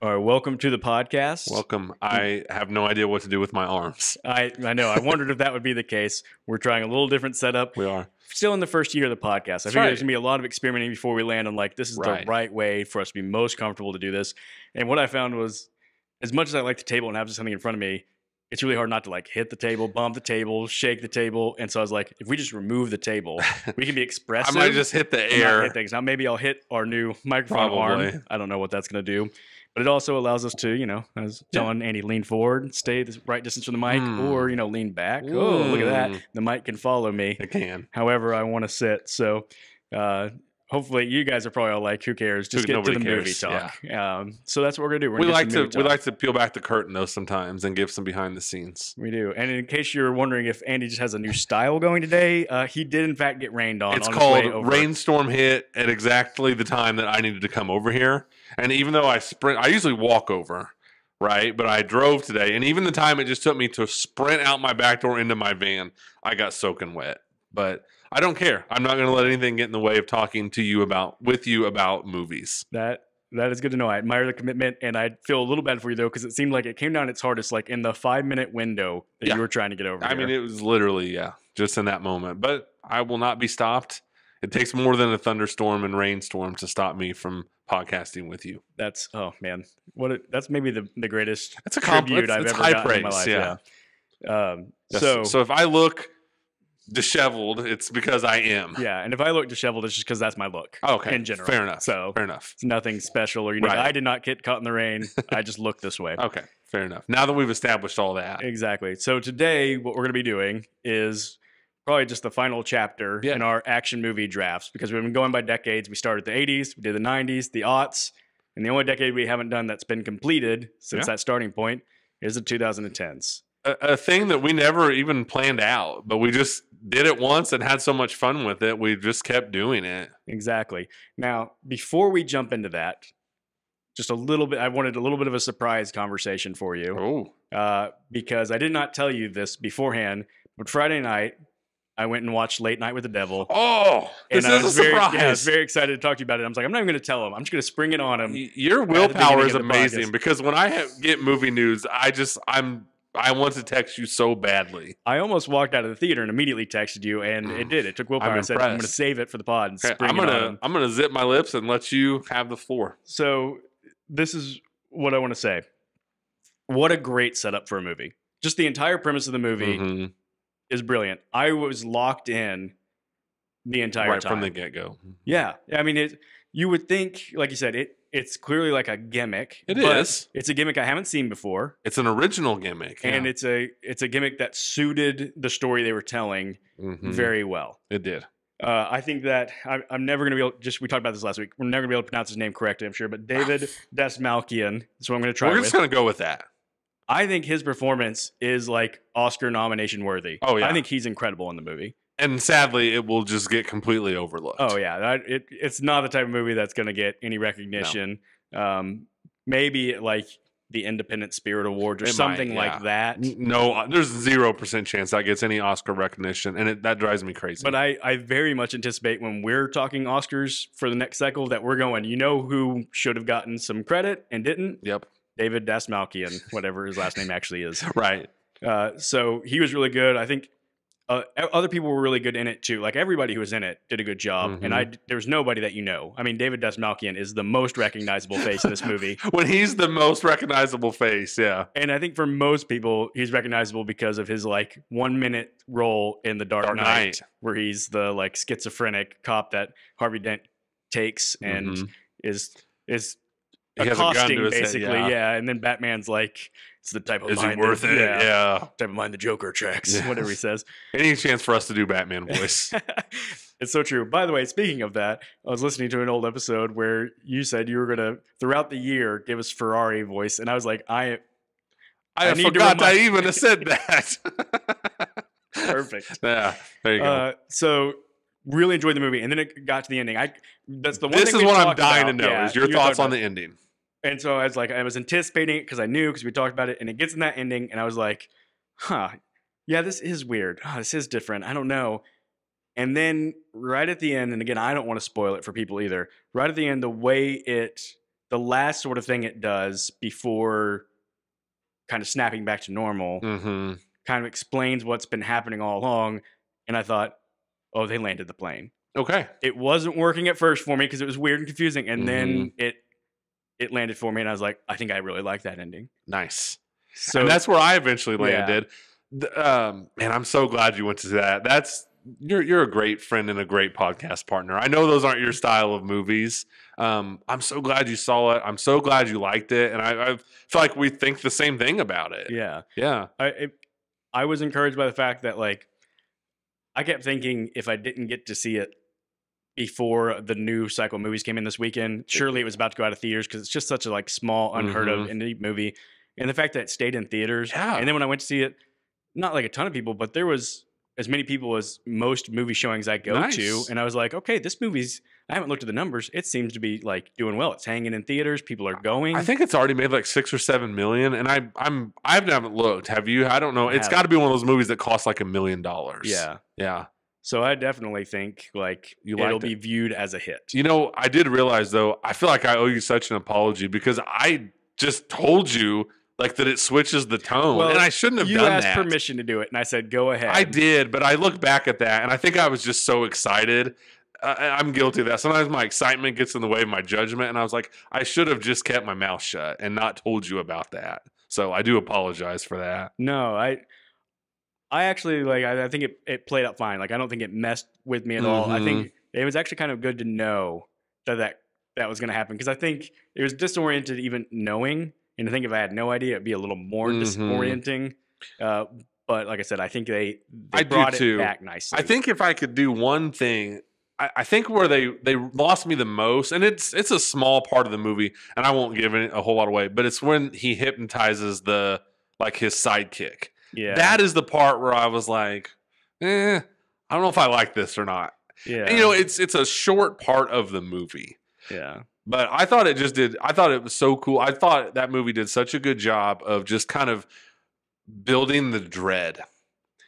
All right, welcome to the podcast. Welcome. I have no idea what to do with my arms. I know. I wondered if that would be the case. We're trying a little different setup. We are. Still in the first year of the podcast. I think there's going to be a lot of experimenting before we land on this is the right way for us to be most comfortable to do this. And what I found was, as much as I like the table and have something in front of me, it's really hard not to hit the table, bump the table, shake the table. And so I was like, if we just remove the table, we can be expressive. I might just hit the air. Hit things. Now maybe I'll hit our new microphone arm. I don't know what that's going to do. But it also allows us to, I was telling Andy, lean forward, stay the right distance from the mic, or, lean back. Oh, look at that. The mic can follow me. It can. However I want to sit. So hopefully you guys are probably all like, who cares? Just get to the movie talk. Yeah. So that's what we're going to do. We like to peel back the curtain, though, sometimes and give some behind the scenes. We do. And in case you're wondering if Andy just has a new style going today, he did, in fact, get rained on. It's called Rainstorm Hit at exactly the time that I needed to come over here. And even though I usually walk over, right? But I drove today. And even the time it just took me to sprint out my back door into my van, I got soaking wet. But I don't care. I'm not going to let anything get in the way of talking to you about movies. That is good to know. I admire the commitment, and I feel a little bad for you, though, because it seemed like it came down its hardest, in the 5-minute window that you were trying to get over. I mean, it was literally, just in that moment. But I will not be stopped. It takes more than a thunderstorm and rainstorm to stop me from podcasting with you. That's that's maybe the greatest tribute I've ever gotten in my life. Yeah. So if I look disheveled, it's because I am. Yeah, and if I look disheveled, it's just because that's my look. Okay, in general. Fair enough. So fair enough. It's nothing special, or I did not get caught in the rain. I just look this way. Okay, fair enough. Now that we've established all that, exactly. So today, what we're going to be doing is probably just the final chapter in our action movie drafts, because we've been going by decades. We started the 80s, we did the 90s, the aughts, and the only decade we haven't done that's been completed since that starting point is the 2010s. A thing that we never even planned out, but we just did it once and had so much fun with it, we just kept doing it. Exactly. Now, before we jump into that, just a little bit, I wanted a little bit of a surprise conversation for you. Oh. Because I did not tell you this beforehand, but Friday night, I went and watched Late Night with the Devil. Oh, this is a surprise. I was very excited to talk to you about it. I was like, I'm not even going to tell him. I'm just going to spring it on him. Your willpower is amazing, because when I get movie news, I want to text you so badly. I almost walked out of the theater and immediately texted you, and it did. It took willpower. I said, I'm going to save it for the pod and spring it on him. I'm going to zip my lips and let you have the floor. So this is what I want to say. What a great setup for a movie. Just the entire premise of the movie is brilliant. I was locked in the entire time. From the get-go. Yeah. I mean, you would think, like you said, it's clearly like a gimmick. It is. It's a gimmick I haven't seen before. It's an original gimmick. And it's a gimmick that suited the story they were telling very well. It did. I think that I'm never going to be able we talked about this last week. We're never going to be able to pronounce his name correctly, I'm sure. But David Dastmalchian is what I'm going to try. We're just going to go with that. I think his performance is Oscar nomination worthy. Oh, yeah. I think he's incredible in the movie. And sadly, it will just get completely overlooked. Oh, yeah. It's not the type of movie that's going to get any recognition. No. Maybe the Independent Spirit Awards or something like that. No, there's 0% chance that gets any Oscar recognition, and that drives me crazy. But I very much anticipate when we're talking Oscars for the next cycle that we're going, who should have gotten some credit and didn't? Yep. David Dastmalchian, whatever his last name actually is. Right. So he was really good. I think other people were really good in it too. Everybody who was in it did a good job. And there was nobody that I mean, David Dastmalchian is the most recognizable face in this movie. When he's the most recognizable face, yeah. And I think for most people, he's recognizable because of his 1-minute role in The Dark Knight, where he's the schizophrenic cop that Harvey Dent takes and is accosting, basically, and then Batman's it's the type of is mind. Is it worth it? Yeah. Type of mind the Joker attracts, whatever he says. Any chance for us to do Batman voice? It's so true. By the way, speaking of that, I was listening to an old episode where you said you were going to, throughout the year, give us Ferrari voice, and I was like, I forgot I even said that. Perfect. Yeah, there you go. So really enjoyed the movie, and then it got to the ending. That's the one. This thing is what I'm dying to know is your thoughts on the ending. And so I was anticipating it because we talked about it, and it gets in that ending, and I was like, yeah, this is weird. This is different. I don't know. And then right at the end, and again, I don't want to spoil it for people either. Right at the end, the way it the last sort of thing it does before kind of snapping back to normal kind of explains what's been happening all along. And I thought, oh, they landed the plane. Okay. It wasn't working at first for me because it was weird and confusing. And then it landed for me. And I was like, I think I really like that ending. Nice. So and that's where I eventually landed. Man, I'm so glad you went to that. You're a great friend and a great podcast partner. I know those aren't your style of movies. I'm so glad you saw it. I'm so glad you liked it. And I feel like we think the same thing about it. Yeah. Yeah. I was encouraged by the fact that, like, I kept thinking if I didn't get to see it before the new cycle of movies came in this weekend, surely it was about to go out of theaters because it's just such a like small, unheard of indie movie. And the fact that it stayed in theaters. Yeah. And then when I went to see it, not like a ton of people, but there was as many people as most movie showings I go to. And I was like, okay, this movie's, I haven't looked at the numbers. It seems to be like doing well. It's hanging in theaters. People are going. I think it's already made like 6 or 7 million. And I haven't looked. Have you? I don't know. It's got to be one of those movies that costs like $1 million. Yeah. Yeah. So I definitely think like it'll be viewed as a hit. You know, I did realize though, I feel like I owe you such an apology because I just told you like that it switches the tone, and I shouldn't have done that. You asked permission to do it, and I said, go ahead. I did, but I look back at that, and I think I was just so excited. I'm guilty of that. Sometimes my excitement gets in the way of my judgment, and I was like, I should have just kept my mouth shut and not told you about that. So I do apologize for that. No, I actually, like, I think it played out fine. Like, I don't think it messed with me at all. I think it was actually kind of good to know that was going to happen, because I think it was disoriented even knowing. And I think if I had no idea, it'd be a little more disorienting. But like I said, I think they brought it back nicely. I think if I could do one thing, I think where they lost me the most, and it's a small part of the movie, and I won't give it a whole lot away, but it's when he hypnotizes his sidekick. Yeah, that is the part where I was like, I don't know if I like this or not. Yeah, and, it's a short part of the movie. Yeah. But I thought it was so cool. I thought that movie did such a good job of just kind of building the dread.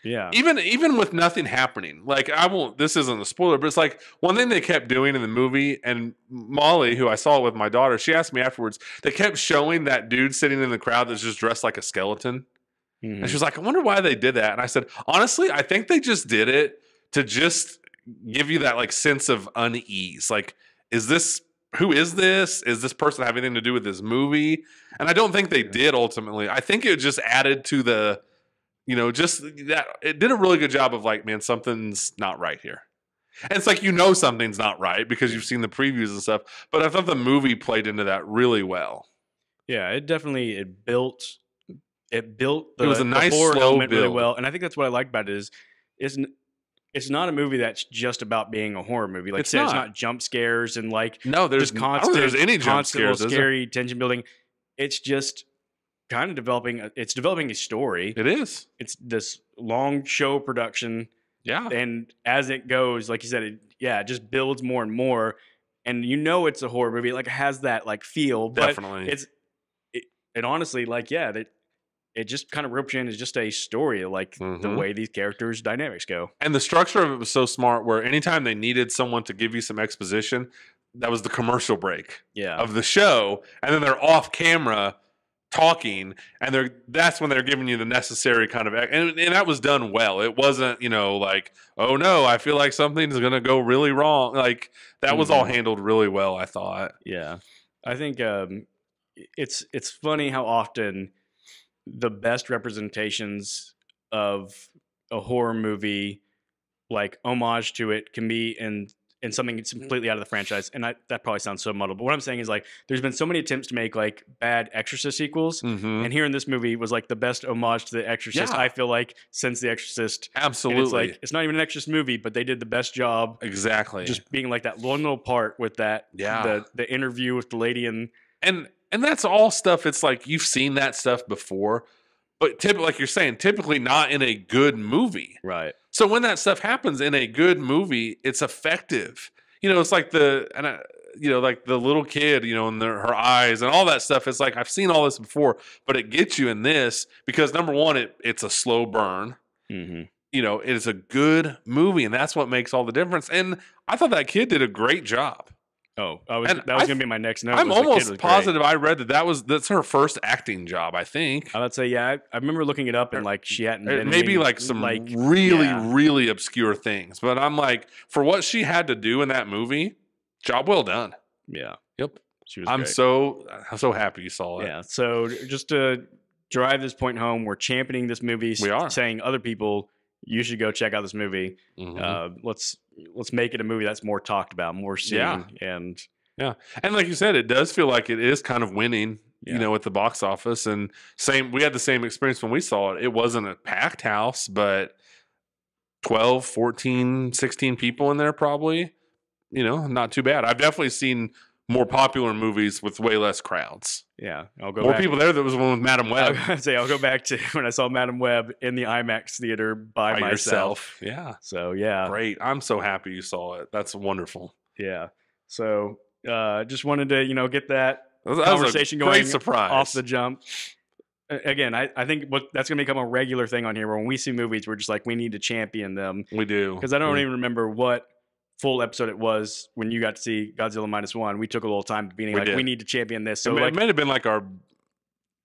Yeah. Even with nothing happening. Like, this isn't a spoiler, but it's like one thing they kept doing in the movie, and Molly, who I saw with my daughter, she asked me afterwards, they kept showing that dude sitting in the crowd that's just dressed like a skeleton. And she was like, I wonder why they did that. And I said, honestly, I think they just did it to just give you that like sense of unease. Like, who is this? Is this person have anything to do with this movie? And I don't think they did ultimately. I think it just added to the, just that it did a really good job of like, man, something's not right here. And it's like, something's not right because you've seen the previews and stuff. But I thought the movie played into that really well. Yeah, it definitely built it was a nice slow build really well. And I think that's what I like about it it's not a movie that's just about being a horror movie. Like, it's not jump scares and like there's constant, I don't think there's any jump scares, scary tension building. It's just kind of developing a story. It is. It's this long show production. Yeah. And as it goes, like you said, it just builds more and more. And it's a horror movie. Like, it has that like feel. But definitely. It honestly, like, it just kind of roped you in as just a story, like the way these characters' dynamics go. And the structure of it was so smart where anytime they needed someone to give you some exposition, that was the commercial break of the show. And then they're off camera talking, and that's when they're giving you the necessary kind of, and that was done well. It wasn't, like, oh no, I feel like something's going to go really wrong. Like, that was all handled really well, I thought. Yeah. I think it's funny how often the best representations of a horror movie, like homage to it, can be in something that's completely out of the franchise. And that probably sounds so muddled, but what I'm saying is, like, there's been so many attempts to make like bad Exorcist sequels, and here in this movie was like the best homage to the Exorcist, I feel like, since the Exorcist. Absolutely. And it's like, it's not even an Exorcist movie, but they did the best job. Exactly. Just being like that one little part with that, the interview with the lady and that's all stuff. It's like, you've seen that stuff before, but typically, like you're saying, typically not in a good movie. Right. So when that stuff happens in a good movie, it's effective. It's like like the little kid, and her eyes and all that stuff. It's like, I've seen all this before, but it gets you in this because, number one, it's a slow burn. It is a good movie, and that's what makes all the difference. And I thought that kid did a great job. Oh, that was going to be my next note. I'm almost positive I read that's her first acting job, I think. I would say, yeah. I remember looking it up and like she hadn't been maybe like some really obscure things. But I'm like, for what she had to do in that movie, job well done. Yeah. Yep. She was I'm great. so happy you saw it. Yeah. So just to drive this point home, we're championing this movie. We are saying other people, you should go check out this movie. Mm-hmm. Let's make it a movie that's more talked about, more seen, and like you said, it does feel like it is kind of winning, at the box office. And we had the same experience when we saw it. It wasn't a packed house, but 12, 14, 16 people in there probably. Not too bad. I've definitely seen more popular movies with way less crowds. Yeah, I'll go. More people there. There was one with Madam Web. I'll go back to when I saw Madam Web in the IMAX theater by myself. Yeah. So yeah, great. I'm so happy you saw it. That's wonderful. Yeah. So just wanted to get that conversation going. Great surprise off the jump. Again, I think that's going to become a regular thing on here. Where when we see movies, we're just like, we need to champion them. We do, because I don't even remember what full episode it was when you got to see Godzilla -1. We took a little time being we need to champion this. So it might have been like our,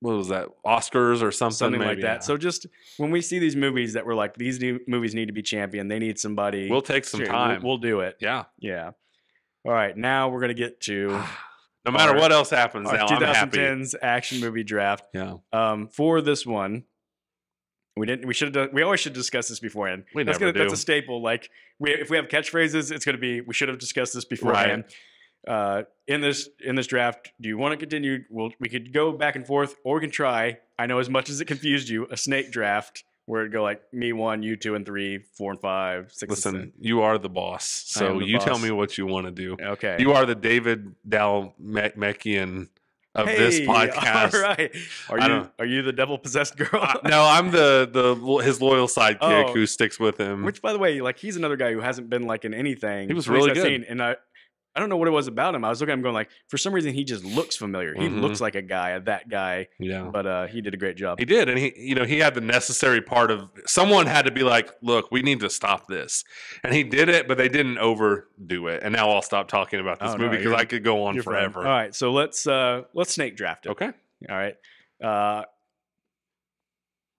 what was that, Oscars or something maybe, like that. Yeah. So just when we see these movies that we're like, these new movies need to be championed, they need somebody. We'll take some time. We'll do it. Yeah. Yeah. All right. Now we're going to get to no matter what else happens now, 2010's action movie draft. Yeah. For this one, we always should discuss this beforehand. That's a staple. Like if we have catchphrases, it's going to be, we should have discussed this beforehand. Right. In this draft, do you want to continue? We could go back and forth, or we can try. I know as much as it confused you, a snake draft where it'd go like me 1, you 2 and 3, 4 and 5, 6. Listen, and 7. you are the boss, so you tell me what you want to do. Okay. You are the David Dalmekian of this podcast. All right. Are you the devil possessed girl? No, I'm his loyal sidekick who sticks with him. Which, by the way, like, he's another guy who hasn't been like in anything. He was really good. And I don't know what it was about him. I was looking at him going like, for some reason he just looks familiar. He looks like that guy. Yeah. But he did a great job. He did, and he had the necessary part of someone had to be like, look, we need to stop this, and he did it, but they didn't overdo it. And now I'll stop talking about this movie because I could go on forever. All right, so let's snake draft it. Okay. All right. I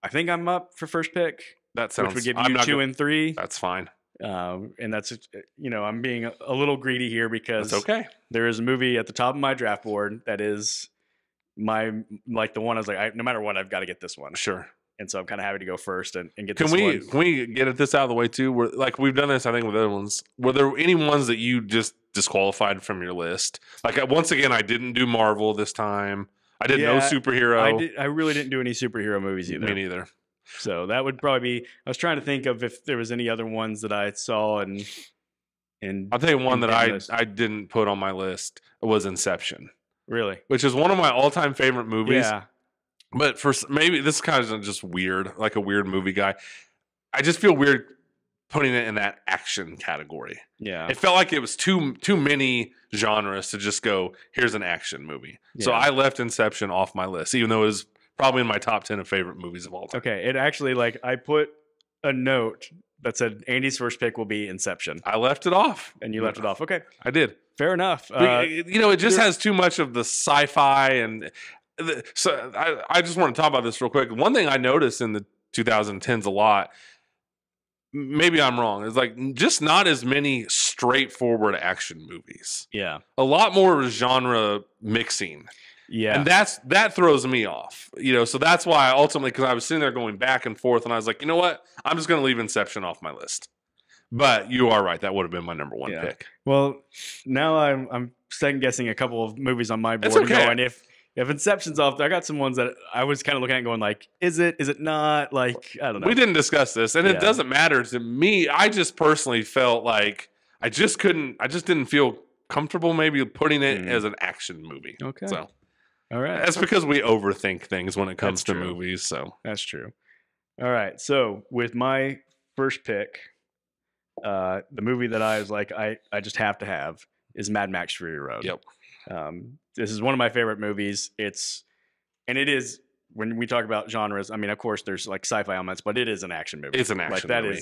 think I'm up for first pick. That sounds. Which would give you 2 and 3. That's fine. And that's, I'm being a little greedy here because that's okay. There is a movie at the top of my draft board that is the one I was like, no matter what, I've got to get this one. Sure. And so I'm kind of happy to go first and get this one. Can we get this out of the way too? We've done this, I think, with other ones. Were there any ones that you just disqualified from your list? Like, once again, I didn't do Marvel this time. I did no superhero. I really didn't do any superhero movies either. Me neither. So that would probably be. I was trying to think of if there was any other ones that I saw, and I'll tell you one that I didn't put on my list was Inception. Really, which is one of my all-time favorite movies. Yeah, but maybe this kind of just weird, like a weird movie guy. I just feel weird putting it in that action category. Yeah, it felt like it was too many genres to just go, here's an action movie. Yeah. So I left Inception off my list, even though it was probably in my top 10 of favorite movies of all time. Okay. It actually, I put a note that said Andy's first pick will be Inception. I left it off. And you left it off. Okay. I did. Fair enough. It just has too much of the sci-fi. And so I just want to talk about this real quick. One thing I noticed in the 2010s a lot, maybe I'm wrong, is just not as many straightforward action movies. Yeah. A lot more genre mixing. Yeah. And that throws me off, so that's why because I was sitting there going back and forth and I was like, you know what? I'm just going to leave Inception off my list. But you are right. That would have been my number 1 pick. Well, now I'm second guessing a couple of movies on my board. It's okay. And if Inception's off, I got some ones that I was kind of looking at going like, is it not? Like, I don't know. We didn't discuss this and it doesn't matter to me. I just personally felt like I just didn't feel comfortable maybe putting it as an action movie. Okay. So. All right. That's because we overthink things when it comes to movies. So that's true. All right. So with my first pick, the movie that I was like, I just have to have is Mad Max Fury Road. Yep. This is one of my favorite movies. It is, when we talk about genres, I mean, of course, there's like sci-fi elements, but it is an action movie. It's an action movie.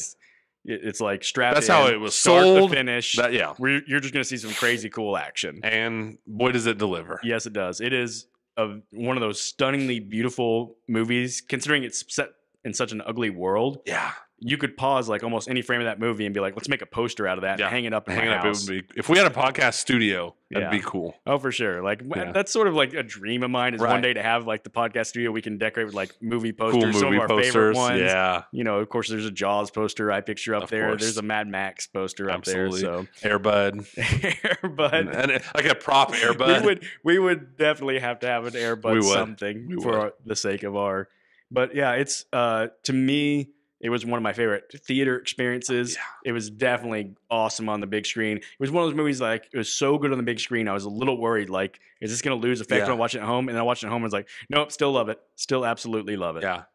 It's like strapped. That's in, how it was start sold. to finish. You're just going to see some crazy cool action. And boy, does it deliver. Yes, it does. It is one of those stunningly beautiful movies, considering it's set in such an ugly world. Yeah. You could pause like almost any frame of that movie and be like, let's make a poster out of that and hang it up in my house. If we had a podcast studio, that'd be cool. Oh, for sure. Like that's sort of like a dream of mine is one day to have like the podcast studio we can decorate with like movie posters, cool some of our favorite ones. Yeah. You know, of course, the's a Jaws poster I picture up there. There's a Mad Max poster up there. So Airbud. Airbud. And like a prop Airbud. We would definitely have to have an Airbud something for the sake of our. But yeah, it's to me, it was one of my favorite theater experiences. It was definitely awesome on the big screen. It was one of those movies like it was so good on the big screen. I was a little worried, like, is this going to lose effect when I watch it at home? And I watched it at home and was like, nope, still love it. Still absolutely love it. Yeah.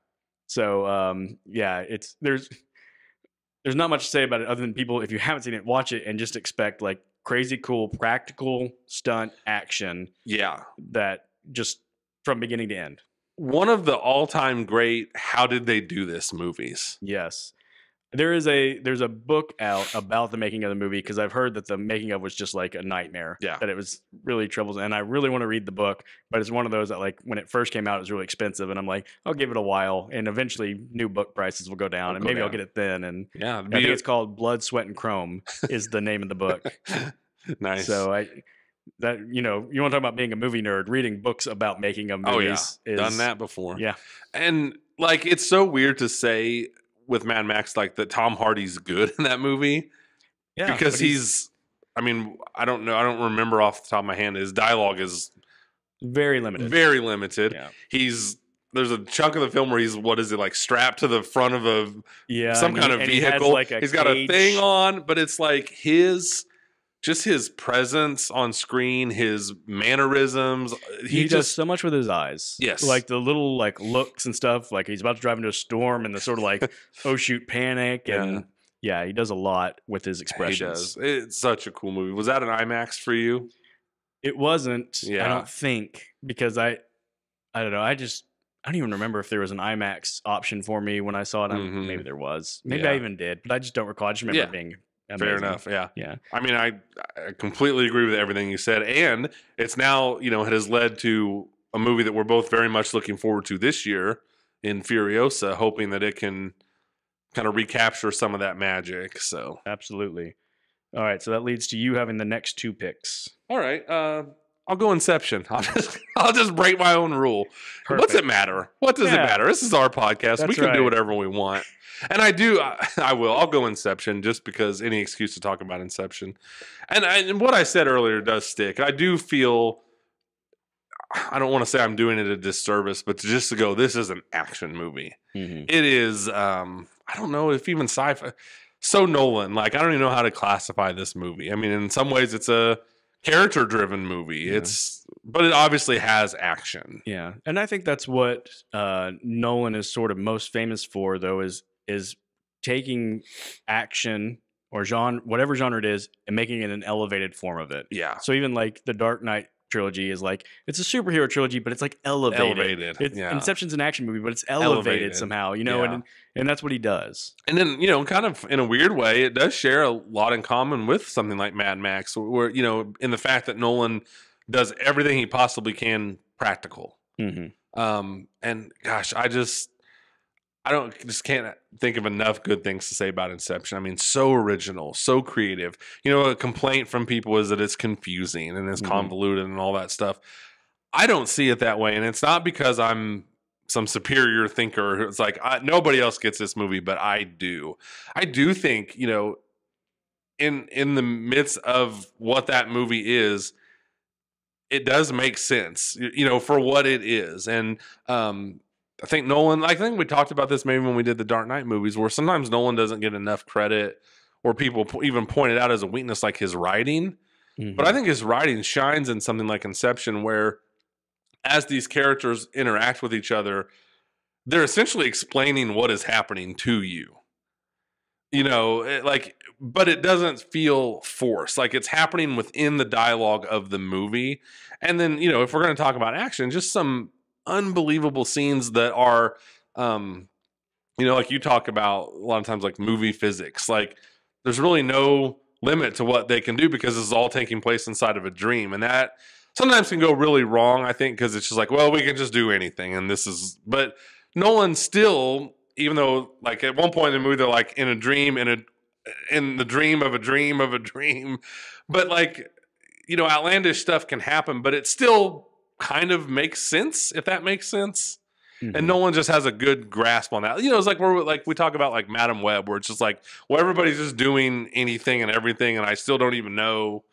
So there's not much to say about it other than people, if you haven't seen it, watch it and just expect like crazy cool practical stunt action. Yeah. That just from beginning to end. One of the all-time great how did they do this movies. Yes. There's a book out about the making of the movie because I've heard that the making of was just like a nightmare. Yeah. That it was really troublesome. And I really want to read the book, but it's one of those that like when it first came out, it was really expensive. And I'm like, I'll give it a while. And eventually new book prices will go down and maybe I'll get it then. And I think it's called Blood, Sweat, and Chrome is the name of the book. Nice. So you want to talk about being a movie nerd, reading books about making of movies. Done that before. Yeah. And like, it's so weird to say with Mad Max, like that Tom Hardy's good in that movie. Yeah. Because I don't know. I don't remember off the top of my hand. His dialogue is very limited. Very limited. Yeah. There's a chunk of the film where he's, like strapped to the front of some kind of vehicle. He's got a thing on, but it's like his presence on screen, his mannerisms. He does so much with his eyes. Yes. Like the little like looks and stuff. Like he's about to drive into a storm and the sort of like, oh shoot, panic. And he does a lot with his expressions. He does. It's such a cool movie. Was that an IMAX for you? It wasn't. I don't think, because I don't know. I don't even remember if there was an IMAX option for me when I saw it. Maybe there was. Maybe I even did, but I just don't recall. I just remember it being amazing. Fair enough. Yeah. Yeah. I mean, I completely agree with everything you said. And it's now, it has led to a movie that we're both very much looking forward to this year in Furiosa, hoping that it can kind of recapture some of that magic. So absolutely. All right. So that leads to you having the next two picks. All right. I'll go Inception. I'll just break my own rule. Perfect. What's it matter? What does it matter? This is our podcast. We can do whatever we want. And I'll go Inception just because any excuse to talk about Inception. And what I said earlier does stick. I do feel, I don't want to say I'm doing it a disservice, but just to go, this is an action movie. Mm-hmm. It is, I don't know if even sci-fi, so Nolan, like I don't even know how to classify this movie. I mean, in some ways it's a character-driven movie. Yeah. But it obviously has action. Yeah, and I think that's what Nolan is sort of most famous for, though, is taking action or genre, whatever genre it is, and making it an elevated form of it. Yeah. So even like the Dark Knight trilogy is like, it's a superhero trilogy, but it's like elevated. Inception's an action movie, but it's elevated somehow, and that's what he does. And then, kind of in a weird way, it does share a lot in common with something like Mad Max, where, in the fact that Nolan does everything he possibly can practical. Mm-hmm. And gosh, I can't think of enough good things to say about Inception. I mean, so original, so creative. A complaint from people is that it's confusing and it's convoluted and all that stuff. I don't see it that way. And it's not because I'm some superior thinker. It's like, nobody else gets this movie, but I do. I do think, in the midst of what that movie is, it does make sense, for what it is. And, I think Nolan, I think we talked about this maybe when we did the Dark Knight movies, where sometimes Nolan doesn't get enough credit, or people even point it out as a weakness, like his writing. Mm-hmm. But I think his writing shines in something like Inception, where as these characters interact with each other, they're essentially explaining what is happening to you. But it doesn't feel forced. Like it's happening within the dialogue of the movie. And then, if we're going to talk about action, just some unbelievable scenes that are you know, like you talk about a lot of times, like movie physics, like there's really no limit to what they can do because this is all taking place inside of a dream. And that sometimes can go really wrong, I think, because it's just like, well, we can just do anything. And this is, but Nolan still, even though like at one point in the movie, they're like in a dream, in the dream of a dream of a dream. But like, you know, outlandish stuff can happen, but it still kind of makes sense, if that makes sense. Mm-hmm. And Nolan just has a good grasp on that. You know, it's like we talk about like Madam Web, where it's just like, well, everybody's just doing anything and everything, and I still don't even know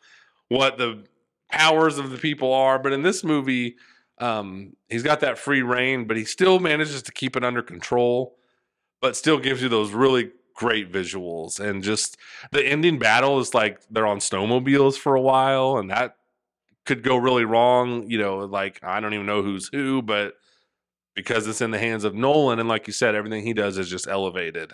what the powers of the people are. But in this movie, he's got that free reign, but he still manages to keep it under control, but still gives you those really great visuals. And just the ending battle is like they're on snowmobiles for a while, and that could go really wrong. You know, like I don't even know who's who, but because it's in the hands of Nolan, and like you said, everything he does is just elevated.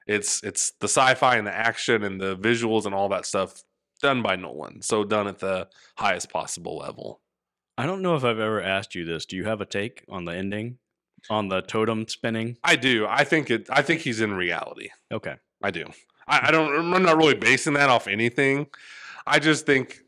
It's the sci-fi and the action and the visuals and all that stuff done by Nolan. So done at the highest possible level. I don't know if I've ever asked you this. Do you have a take on the ending? On the totem spinning? I do. I think he's in reality. Okay. I do. I'm not really basing that off anything. I just think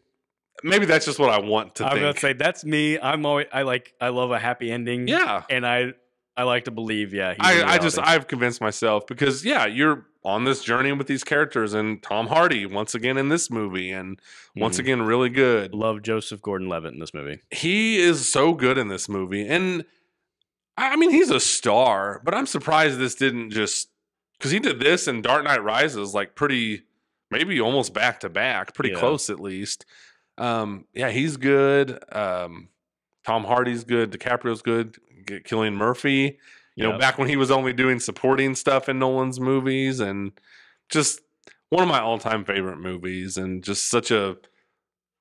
maybe that's just what I want to think. I'm gonna say that's me. I love a happy ending. Yeah. And I like to believe, yeah. I've convinced myself because you're on this journey with these characters, and Tom Hardy once again in this movie, and once again really good. Love Joseph Gordon-Levitt in this movie. He is so good in this movie, and I mean he's a star, but I'm surprised this didn't just because he did this and Dark Knight Rises like pretty, maybe almost back to back, pretty close at least. He's good. Tom Hardy's good. DiCaprio's good. Cillian Murphy, you know, back when he was only doing supporting stuff in Nolan's movies, and just one of my all-time favorite movies, and just such a,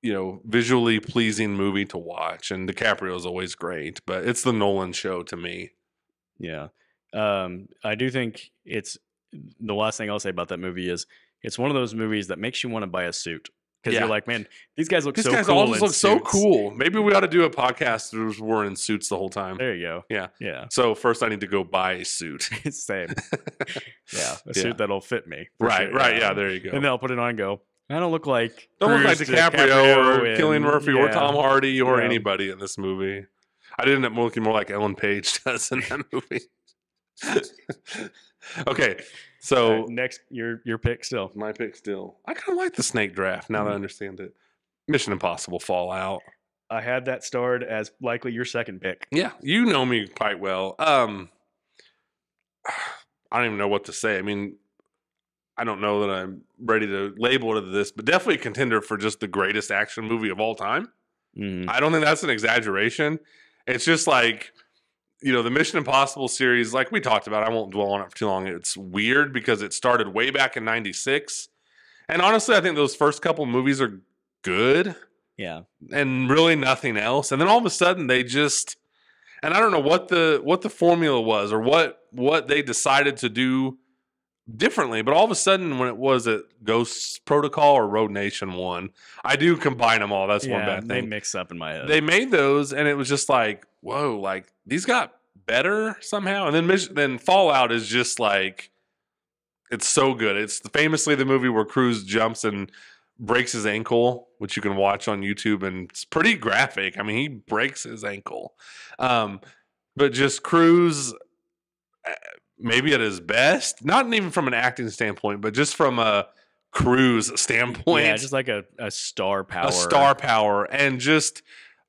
you know, visually pleasing movie to watch. And DiCaprio's always great, but it's the Nolan show to me. Yeah. I do think it's the last thing I'll say about that movie is it's one of those movies that makes you want to buy a suit. Because you're like, man, these guys so cool. All just look so cool. Maybe we ought to do a podcast where we're in suits the whole time. There you go. Yeah. Yeah. So first I need to go buy a suit. Same. Yeah. A suit that'll fit me. Right. Sure. Right. Yeah. There you go. And then I'll put it on and go, I don't look like DiCaprio or Cillian Murphy or Tom Hardy or anybody in this movie. I did end up looking more like Ellen Page does in that movie. Okay. So next, your pick still. My pick still. I kind of like the snake draft now that I understand it. Mission Impossible Fallout. I had that starred as likely your second pick. Yeah, you know me quite well. I don't even know what to say. I mean, I don't know that I'm ready to label it as this, but definitely a contender for just the greatest action movie of all time. Mm-hmm. I don't think that's an exaggeration. It's just like, you know, the Mission Impossible series, like we talked about, I won't dwell on it for too long. It's weird because it started way back in 96. And honestly, I think those first couple movies are good. Yeah. And really nothing else. And then all of a sudden they just, and I don't know what the formula was or what they decided to do differently, but all of a sudden when it was at Ghost Protocol or Road Nation 1, I do combine them all. That's one bad thing. They mix up in my head. They made those and it was just like, whoa, like these got better somehow. And then Fallout is just like, it's so good. It's famously the movie where Cruise jumps and breaks his ankle, which you can watch on YouTube, and it's pretty graphic. I mean, he breaks his ankle. But just Cruise, maybe at his best, not even from an acting standpoint, but just from a Cruise standpoint. Yeah, just like a star power. A star power. And just,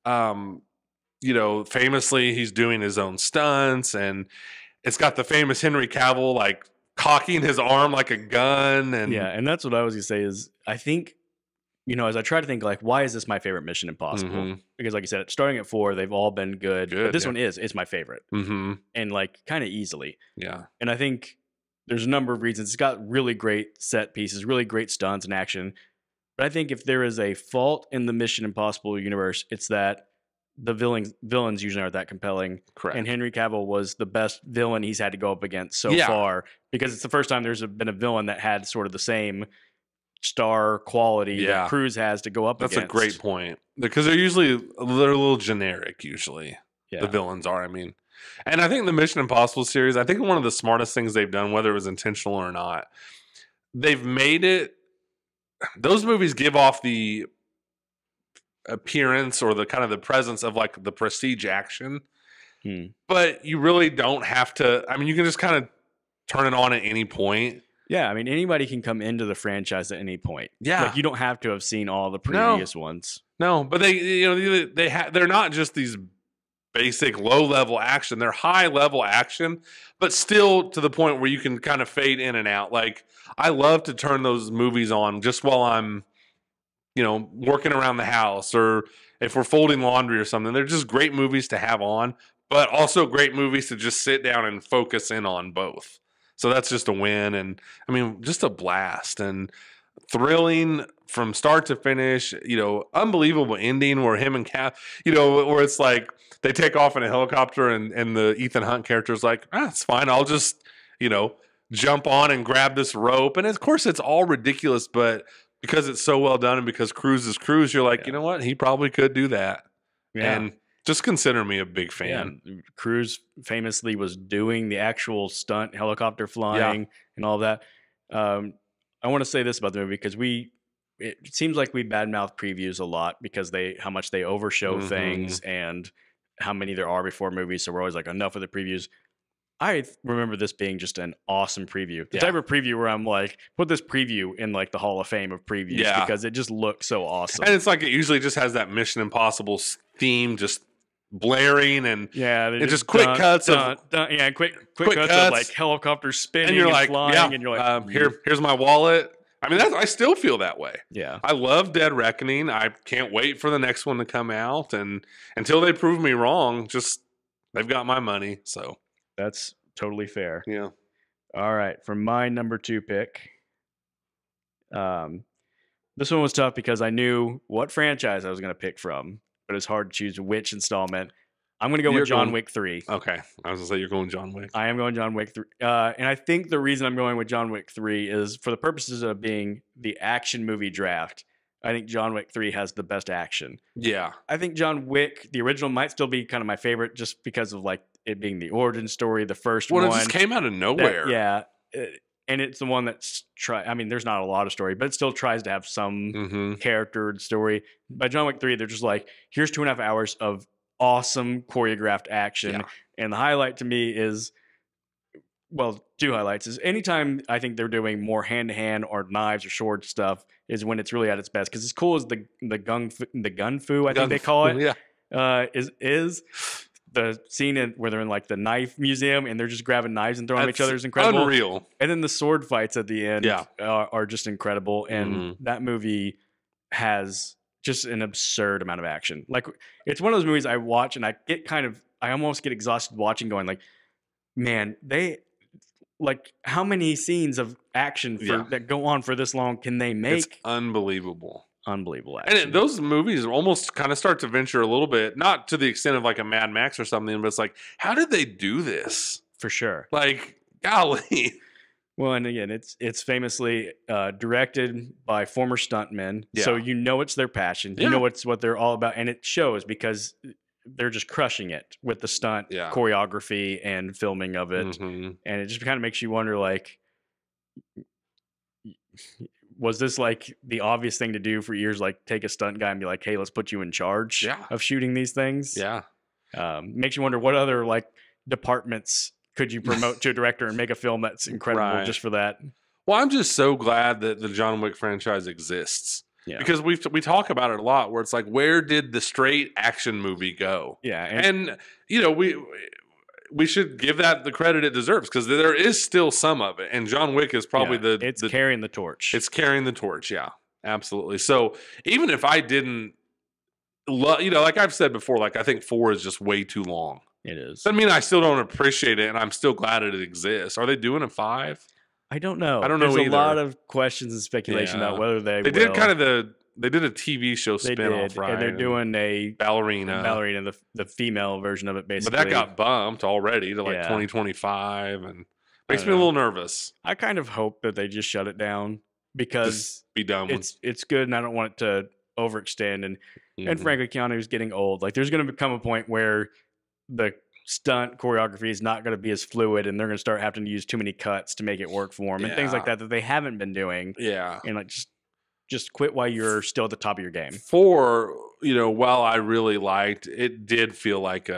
you know, famously, he's doing his own stunts, and it's got the famous Henry Cavill, like, cocking his arm like a gun. And yeah, and that's what I was going to say is, I think, you know, as I try to think, like, why is this my favorite Mission Impossible? Mm-hmm. Because, like you said, starting at 4, they've all been good. But this one it's my favorite. Mm-hmm. And, like, kind of easily. Yeah. And I think there's a number of reasons. It's got really great set pieces, really great stunts and action. But I think if there is a fault in the Mission Impossible universe, it's that the villains usually aren't that compelling. Correct. And Henry Cavill was the best villain he's had to go up against so far, because it's the first time there's been a villain that had sort of the same star quality that Cruise has to go up against. That's a great point, because they're a little generic usually. The villains are, I mean. And I think the Mission Impossible series, I think one of the smartest things they've done, whether it was intentional or not, they've made it. Those movies give off the appearance or the kind of the presence of like the prestige action, but you really don't have to. I mean, you can just kind of turn it on at any point. Yeah, I mean, anybody can come into the franchise at any point. Yeah, like you don't have to have seen all the previous ones. No, but they're not just these basic low level action. They're high level action, but still to the point where you can kind of fade in and out. Like I love to turn those movies on just while I'm, working around the house or if we're folding laundry or something. They're just great movies to have on, but also great movies to just sit down and focus in on both. So that's just a win. And I mean, just a blast and thrilling from start to finish, unbelievable ending where him and Cap, where it's like they take off in a helicopter and the Ethan Hunt character is like, it's fine. I'll just, jump on and grab this rope. And of course it's all ridiculous, but because it's so well done and because Cruise is Cruise, you're like, you know what? He probably could do that. Yeah. And just consider me a big fan. Yeah. Cruise famously was doing the actual stunt helicopter flying and all that. I want to say this about the movie because it seems like we badmouth previews a lot because how much they overshow things and how many there are before movies. So we're always like, enough of the previews. I remember this being just an awesome preview. The type of preview where I'm like, put this preview in like the Hall of Fame of previews because it just looks so awesome. And it's like it usually just has that Mission Impossible theme just blaring and just quick cuts quick cuts of like helicopters spinning and, you're like, flying and you're like, here's my wallet. I mean, I still feel that way. Yeah. I love Dead Reckoning. I can't wait for the next one to come out. And until they prove me wrong, they've got my money. So that's totally fair. Yeah. All right. For my number 2 pick, this one was tough because I knew what franchise I was going to pick from, but it's hard to choose which installment. I'm going to go with John Wick 3. Okay. I was going to say you're going John Wick. I am going John Wick 3. And I think the reason I'm going with John Wick 3 is for the purposes of being the action movie draft. I think John Wick 3 has the best action. Yeah. I think John Wick, the original, might still be kind of my favorite just because of like it being the origin story, the first one. Well, it just came out of nowhere. And it's the one that's there's not a lot of story, but it still tries to have some character story. By John Wick 3, they're just like, here's 2.5 hours of awesome choreographed action. Yeah. And the highlight to me is, well, 2 highlights is anytime I think they're doing more hand-to-hand or knives or sword stuff is when it's really at its best. Because as cool as the gun fu, I think they call it, is the scene where they're in like the knife museum and they're just grabbing knives and throwing each other is incredible. Unreal. And then the sword fights at the end are just incredible. And that movie has just an absurd amount of action. Like it's one of those movies I watch and I almost get exhausted watching going like, man, how many scenes of action that go on for this long can they make? It's unbelievable. Unbelievable action. And those movies almost kind of start to venture a little bit, not to the extent of like a Mad Max or something, but it's like, how did they do this? For sure. Like, golly. Well, and again, it's famously directed by former stuntmen, so it's their passion. You know it's what they're all about, and it shows because they're just crushing it with the stunt choreography and filming of it, and it just kind of makes you wonder, like, was this like the obvious thing to do for years? Like, take a stunt guy and be like, "Hey, let's put you in charge of shooting these things." Yeah, makes you wonder what other like departments could you promote to a director and make a film that's incredible just for that? Well, I'm just so glad that the John Wick franchise exists. Yeah. Because we talk about it a lot where it's like, where did the straight action movie go? Yeah. And we should give that the credit it deserves because there is still some of it. And John Wick is probably it's carrying the torch. It's carrying the torch. Yeah, absolutely. So even if I didn't, like I've said before, like I think 4 is just way too long. It is. I mean, I still don't appreciate it, and I'm still glad it exists. Are they doing a 5? I don't know. I don't know. There's either. a lot of questions and speculation about whether they did they did a TV show spinoff, right? And they're doing a ballerina, the female version of it, basically. But that got bumped already to like 2025, and makes me a little nervous. I kind of hope that they just shut it down because just be done. It's good, and I don't want it to overextend. And frankly, Keanu's getting old. Like, there's going to come a point where the stunt choreography is not going to be as fluid, and they're going to start having to use too many cuts to make it work for them, and things like that they haven't been doing. Yeah, and like just quit while you're still at the top of your game. While I really liked it, did feel like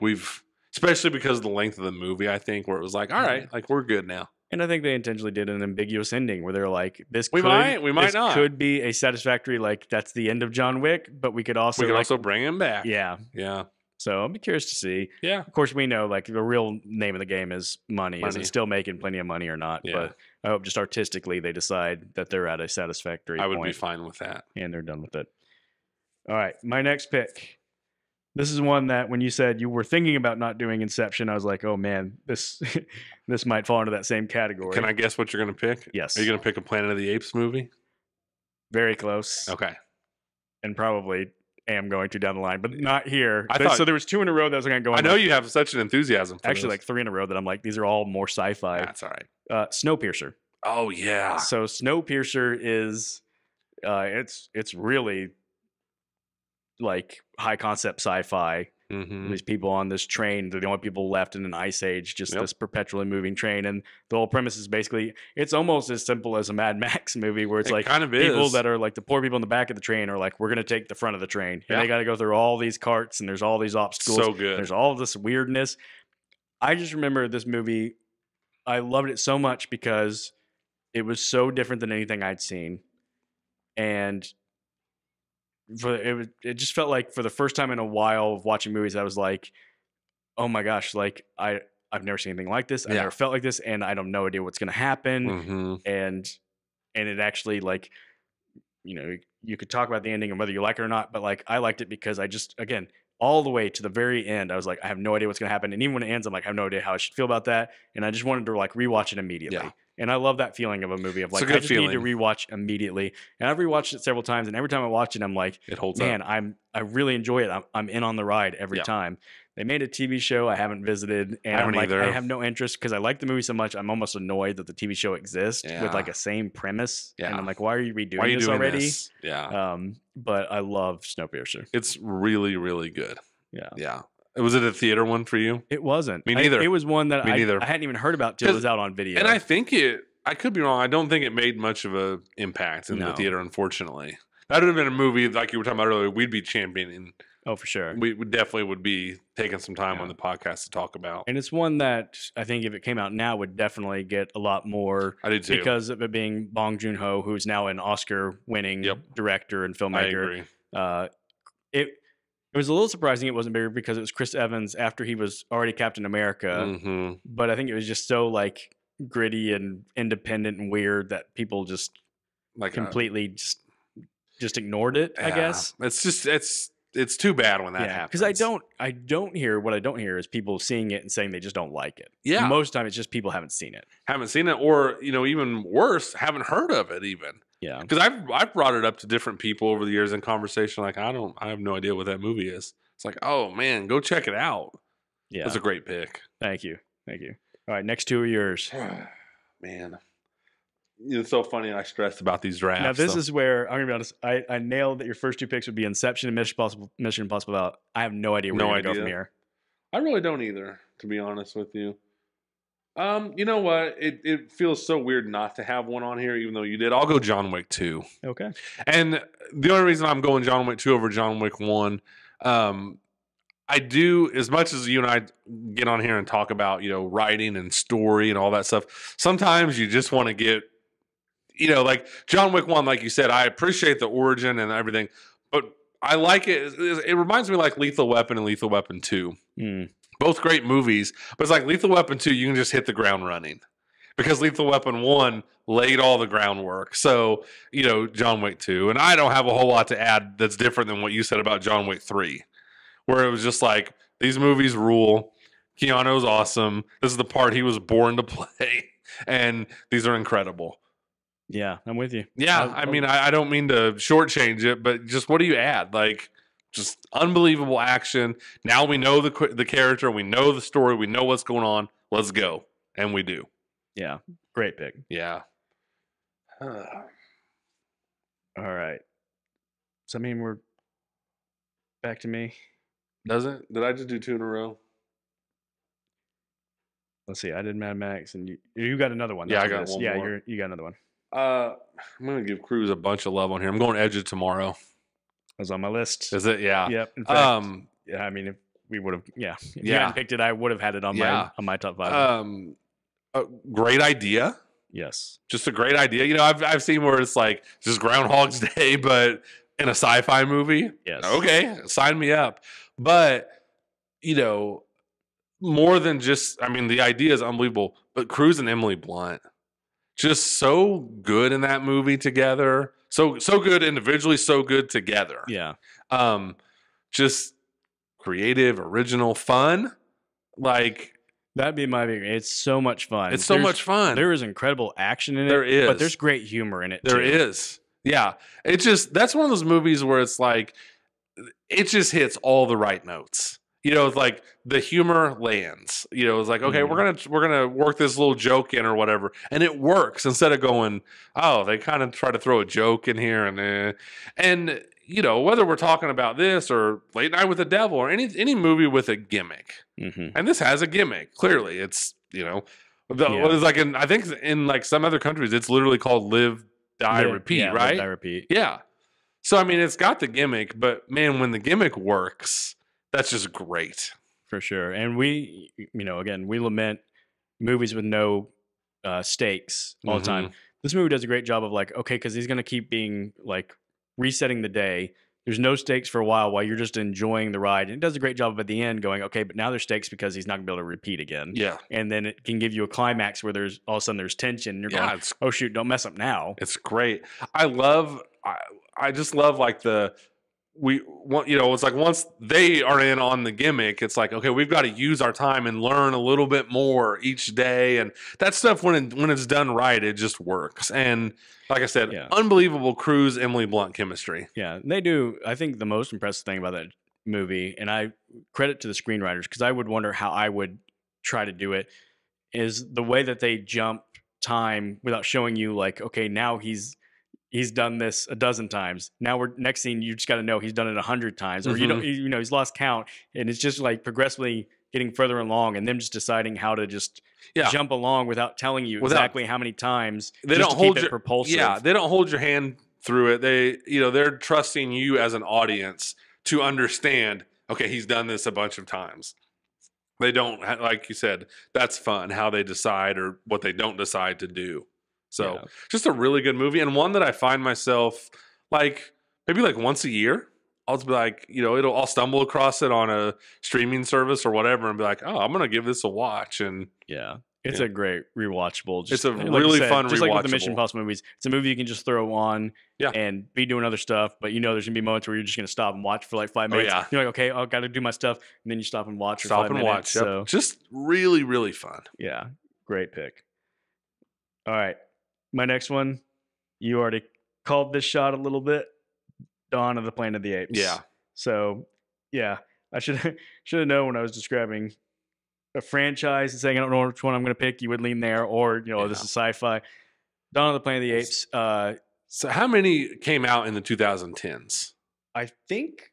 we've, especially because of the length of the movie, I think, where it was like, all right, like we're good now. And I think they intentionally did an ambiguous ending where they're like, we might not. Could be a satisfactory, like that's the end of John Wick, but we could also also bring him back. Yeah. So I'll be curious to see. Yeah. Of course, we know like the real name of the game is money. Is it still making plenty of money or not? Yeah. But I hope just artistically they decide that they're at a satisfactory I would point be fine with that. and they're done with it. All right, my next pick. This is one that when you said you were thinking about not doing Inception, I was like, oh man, this might fall into that same category. Can I guess what you're going to pick? Yes. Are you going to pick a Planet of the Apes movie? Very close. Okay. And probably am going to down the line, but not here. So there was 2 in a row that was going to go. I know you have such an enthusiasm for actually, like 3 in a row that I'm like, these are all more sci-fi. That's all right. Snowpiercer. Oh yeah. So Snowpiercer is, it's really like high concept sci-fi. Mm-hmm. These people on this train, they're the only people left in an ice age, just this perpetually moving train. And the whole premise is basically, it's almost as simple as a Mad Max movie where it's like kind of people that are like the poor people in the back of the train are like, we're going to take the front of the train. And they got to go through all these carts and there's all these obstacles. So good. There's all this weirdness. I just remember this movie. I loved it so much because it was so different than anything I'd seen. And it just felt like for the first time in a while of watching movies, I was like, oh my gosh, like I've never seen anything like this. I never felt like this, and I don't no idea what's going to happen. Mm-hmm. And it actually, like, you could talk about the ending and whether you like it or not, but like I liked it because I just, again, all the way to the very end, I was like, I have no idea what's going to happen. And even when it ends, I'm like, I have no idea how I should feel about that. And I just wanted to like rewatch it immediately. Yeah. And I love that feeling of a movie of like, I just need to rewatch immediately. And I've rewatched it several times. And every time I watch it, I'm like, it holds man, up. I really enjoy it. I'm in on the ride every time. They made a TV show I haven't visited. And I'm like, I have no interest because I like the movie so much. I'm almost annoyed that the TV show exists with like a same premise. Yeah. And I'm like, why are you redoing this already? Yeah. But I love Snowpiercer. It's really, really good. Yeah. Yeah. Was it a theater one for you? It wasn't. Me neither. It was one that I hadn't even heard about till it was out on video. And I think I could be wrong. I don't think it made much of an impact in the theater, unfortunately. That would have been a movie, like you were talking about earlier, we'd be championing. Oh, for sure. We definitely would be taking some time on the podcast to talk about. And it's one that I think if it came out now would definitely get a lot more. I do too. Because of it being Bong Joon-ho, who's now an Oscar-winning director and filmmaker. I agree. It was a little surprising it wasn't bigger because it was Chris Evans after he was already Captain America. Mm-hmm. But I think it was just so like gritty and independent and weird that people just like completely just ignored it, I guess. It's just it's too bad when that happens. Because I don't hear what I don't hear is people seeing it and saying they just don't like it. Yeah. Most of the time it's just people haven't seen it. Or, even worse, haven't heard of it even. Yeah. Because I've brought it up to different people over the years in conversation, like I have no idea what that movie is. It's like, oh man, go check it out. Yeah. That's a great pick. Thank you. All right, next 2 are yours. Man. It's so funny I stressed about these drafts. Now this is where I'm gonna be honest. I nailed that your first 2 picks would be Inception and Mission Impossible Out. I have no idea where you're gonna go from here. I really don't either, to be honest with you. You know what? It feels so weird not to have one on here, even though you did. I'll go John Wick 2. Okay. And the only reason I'm going John Wick 2 over John Wick 1, I do, as much as you and I get on here and talk about, writing and story and all that stuff, sometimes you just want to get, like John Wick 1, like you said, I appreciate the origin and everything, but I like it. It reminds me like Lethal Weapon and Lethal Weapon 2. Both great movies, but it's like Lethal Weapon 2, you can just hit the ground running. Because Lethal Weapon 1 laid all the groundwork. So, John Wick 2. And I don't have a whole lot to add that's different than what you said about John Wick 3. Where it was just like, these movies rule. Keanu's awesome. This is the part he was born to play. And these are incredible. Yeah, I'm with you. Yeah, I don't mean to shortchange it, but just what do you add? Like, just unbelievable action. Now we know the character, we know the story, we know what's going on. Let's go, and we do. Yeah, great pick. Yeah. All right. So we're back to me. Does it? Did I just do 2 in a row? Let's see. I did Mad Max, and you got another one. Yeah, I got one Yeah, more. you got another one. I'm gonna give Cruise a bunch of love on here. I'm going Edge of Tomorrow. That was on my list. Is it? Yeah. Yep. In fact, yeah. I mean, if we would have, if you hadn't picked it, I would have had it on my top 5. A great idea. Yes. Just a great idea. You know, I've seen where it's like just Groundhog's Day, but in a sci-fi movie. Yes. Okay, sign me up. But you know, more than just, I mean, the idea is unbelievable. But Cruise and Emily Blunt, just so good in that movie together. So good individually, so good together. Yeah. Just creative, original, fun. Like, that'd be my big. It's so much fun. It's so much fun. There is incredible action in it. There is. But there's great humor in it There is. Yeah. It's just, that's one of those movies where it's like, it just hits all the right notes. You know, it's like the humor lands. You know, it's like, okay, we're gonna work this little joke in or whatever, and it works instead of going, oh, they kind of try to throw a joke in here and you know, whether we're talking about this or Late Night with the Devil or any movie with a gimmick, and this has a gimmick. Clearly, it's, you know, it's like I think in like some other countries, it's literally called Live, Die, Repeat, right? Live, Die, Repeat. Yeah. So I mean, it's got the gimmick, but man, when the gimmick works, that's just great. For sure. And we, you know, again, we lament movies with no stakes all the time. This movie does a great job of like, okay, because he's going to keep being like resetting the day. There's no stakes for a while you're just enjoying the ride. And it does a great job of at the end going, okay, but now there's stakes because he's not going to be able to repeat again. Yeah. And then it can give you a climax where there's all of a sudden there's tension. And you're going, oh, shoot, don't mess up now. It's great. I just love like you know, it's like once they are in on the gimmick, it's like, okay, we've got to use our time and learn a little bit more each day. And that stuff, when it's done right, it just works. And like I said, unbelievable Cruise, Emily Blunt chemistry. Yeah, they do. I think the most impressive thing about that movie, and I credit to the screenwriters, because I would wonder how I would try to do it, is the way that they jump time without showing you like, okay, now he's done this a dozen times. Now next scene, you just got to know he's done it 100 times, or you know, he's lost count, and it's just like progressively getting further along, and them just deciding how to just jump along without telling you exactly how many times. They don't hold your propulsive. Yeah, they don't hold your hand through it. They're trusting you as an audience to understand. Okay, he's done this a bunch of times. They don't, like you said, that's fun how they decide or what they don't decide to do. So just a really good movie, and one that I find myself like maybe like once a year. I'll just be like, you know, I'll stumble across it on a streaming service or whatever and be like, oh, I'm going to give this a watch. And it's a great rewatchable. It's a really fun rewatchable. Just like with the Mission Impossible movies, it's a movie you can just throw on and be doing other stuff. But you know, there's going to be moments where you're just going to stop and watch for like 5 minutes. Oh, yeah. You're like, okay, I've got to do my stuff. And then you stop and watch for 5 minutes. Watch. So just really, really fun. Yeah. Great pick. All right. My next one, you already called this shot a little bit. Dawn of the Planet of the Apes. Yeah. So, yeah, I should have known when I was describing a franchise and saying I don't know which one I'm going to pick. You would lean there, or you know, this is sci-fi. Dawn of the Planet of the Apes. So, how many came out in the 2010s? I think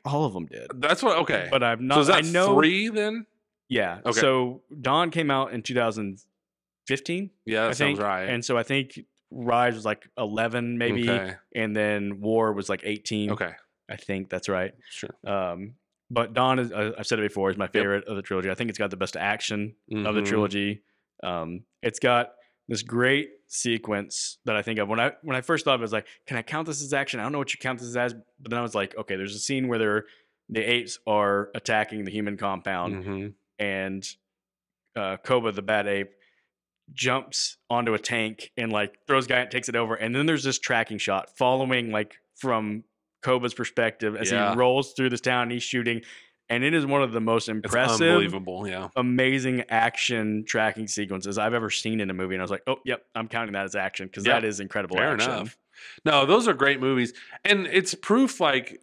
all of them did. That's what. Okay, but I'm not. So is that 3 then? Yeah. Okay. So Dawn came out in 2015. Yeah, that sounds right. And so I think Rise was like 11 maybe, and then War was like 18. Okay, I think that's right. Sure. But Dawn is, I've said it before, is my favorite of the trilogy. I think it's got the best action of the trilogy. It's got this great sequence that I think of when I first thought of it, I was like, can I count this as action? I don't know what you count this as, but then I was like, okay, there's a scene where the apes are attacking the human compound, and Koba, the bad ape, jumps onto a tank and like throws guy and takes it over, and then there's this tracking shot following like from Koba's perspective as he rolls through this town and he's shooting, and it is one of the most impressive, unbelievable, amazing action tracking sequences I've ever seen in a movie. And I was like, oh yep, I'm counting that as action, because that is incredible action. Enough. No, those are great movies, and it's proof, like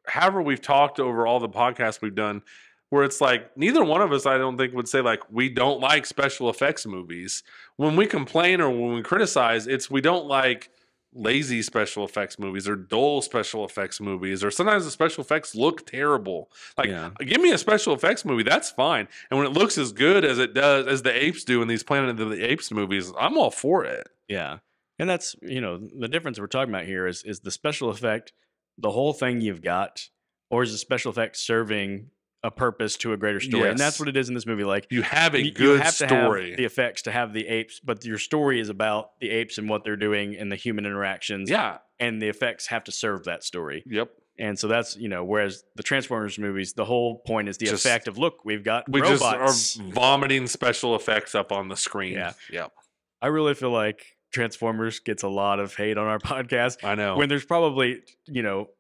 however we've talked over all the podcasts we've done, where it's like neither one of us, I don't think, would say like we don't like special effects movies. When we complain or when we criticize, it's we don't like lazy special effects movies or dull special effects movies, or sometimes the special effects look terrible. Like, give me a special effects movie, that's fine. And when it looks as good as it does, as the apes do in these Planet of the Apes movies, I'm all for it. Yeah. And that's, the difference we're talking about here is the special effect, the whole thing you've got, or is the special effect serving a purpose to a greater story? Yes. And that's what it is in this movie. Like, you have a good story. To have the effects to have the apes, but your story is about the apes and what they're doing and the human interactions. Yeah. And the effects have to serve that story. Yep. And so that's, whereas the Transformers movies, the whole point is the effect of, look, we robots. Just are vomiting special effects up on the screen. Yeah. Yep. I really feel like Transformers gets a lot of hate on our podcast. I know. When there's probably,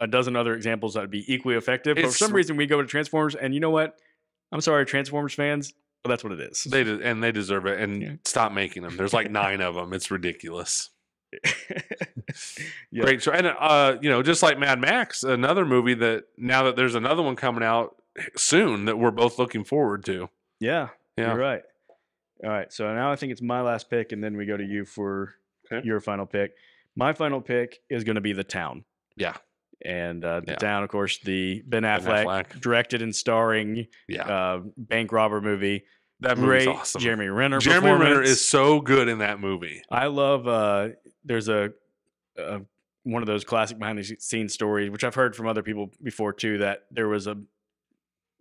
a dozen other examples that would be equally effective. But for some reason, we go to Transformers, and you know what? I'm sorry, Transformers fans, but that's what it is. They deserve it. And stop making them. There's like 9 of them. It's ridiculous. Yep. Great show. And, just like Mad Max, another movie that now that there's another one coming out soon that we're both looking forward to. Yeah. You're right. All right. So now I think it's my last pick, and then we go to you for your final pick. My final pick is going to be The Town. Yeah. And The Town, of course, the Ben Affleck directed and starring bank robber movie. That movie's awesome. Jeremy Renner. Jeremy Renner is so good in that movie. I love. There's one of those classic behind the scenes stories, which I've heard from other people before too. That there was a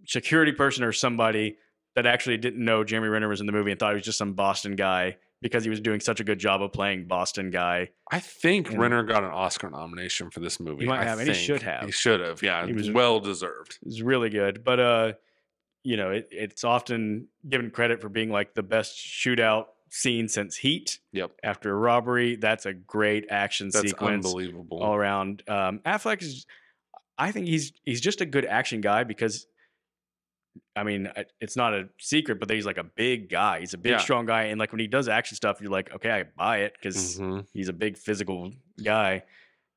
security person or somebody that actually didn't know Jeremy Renner was in the movie and thought he was just some Boston guy because he was doing such a good job of playing Boston guy. I think Renner got an Oscar nomination for this movie. He might have, and he should have. He should have, yeah. It was well deserved. It was really good. But, it's often given credit for being like the best shootout scene since Heat. Yep. After a robbery. That's a great action sequence. That's unbelievable. All around. Affleck is, I think he's just a good action guy because, I mean, it's not a secret, but he's like a big guy. He's a big, strong guy. And like when he does action stuff, you're like, okay, I buy it because he's a big physical guy.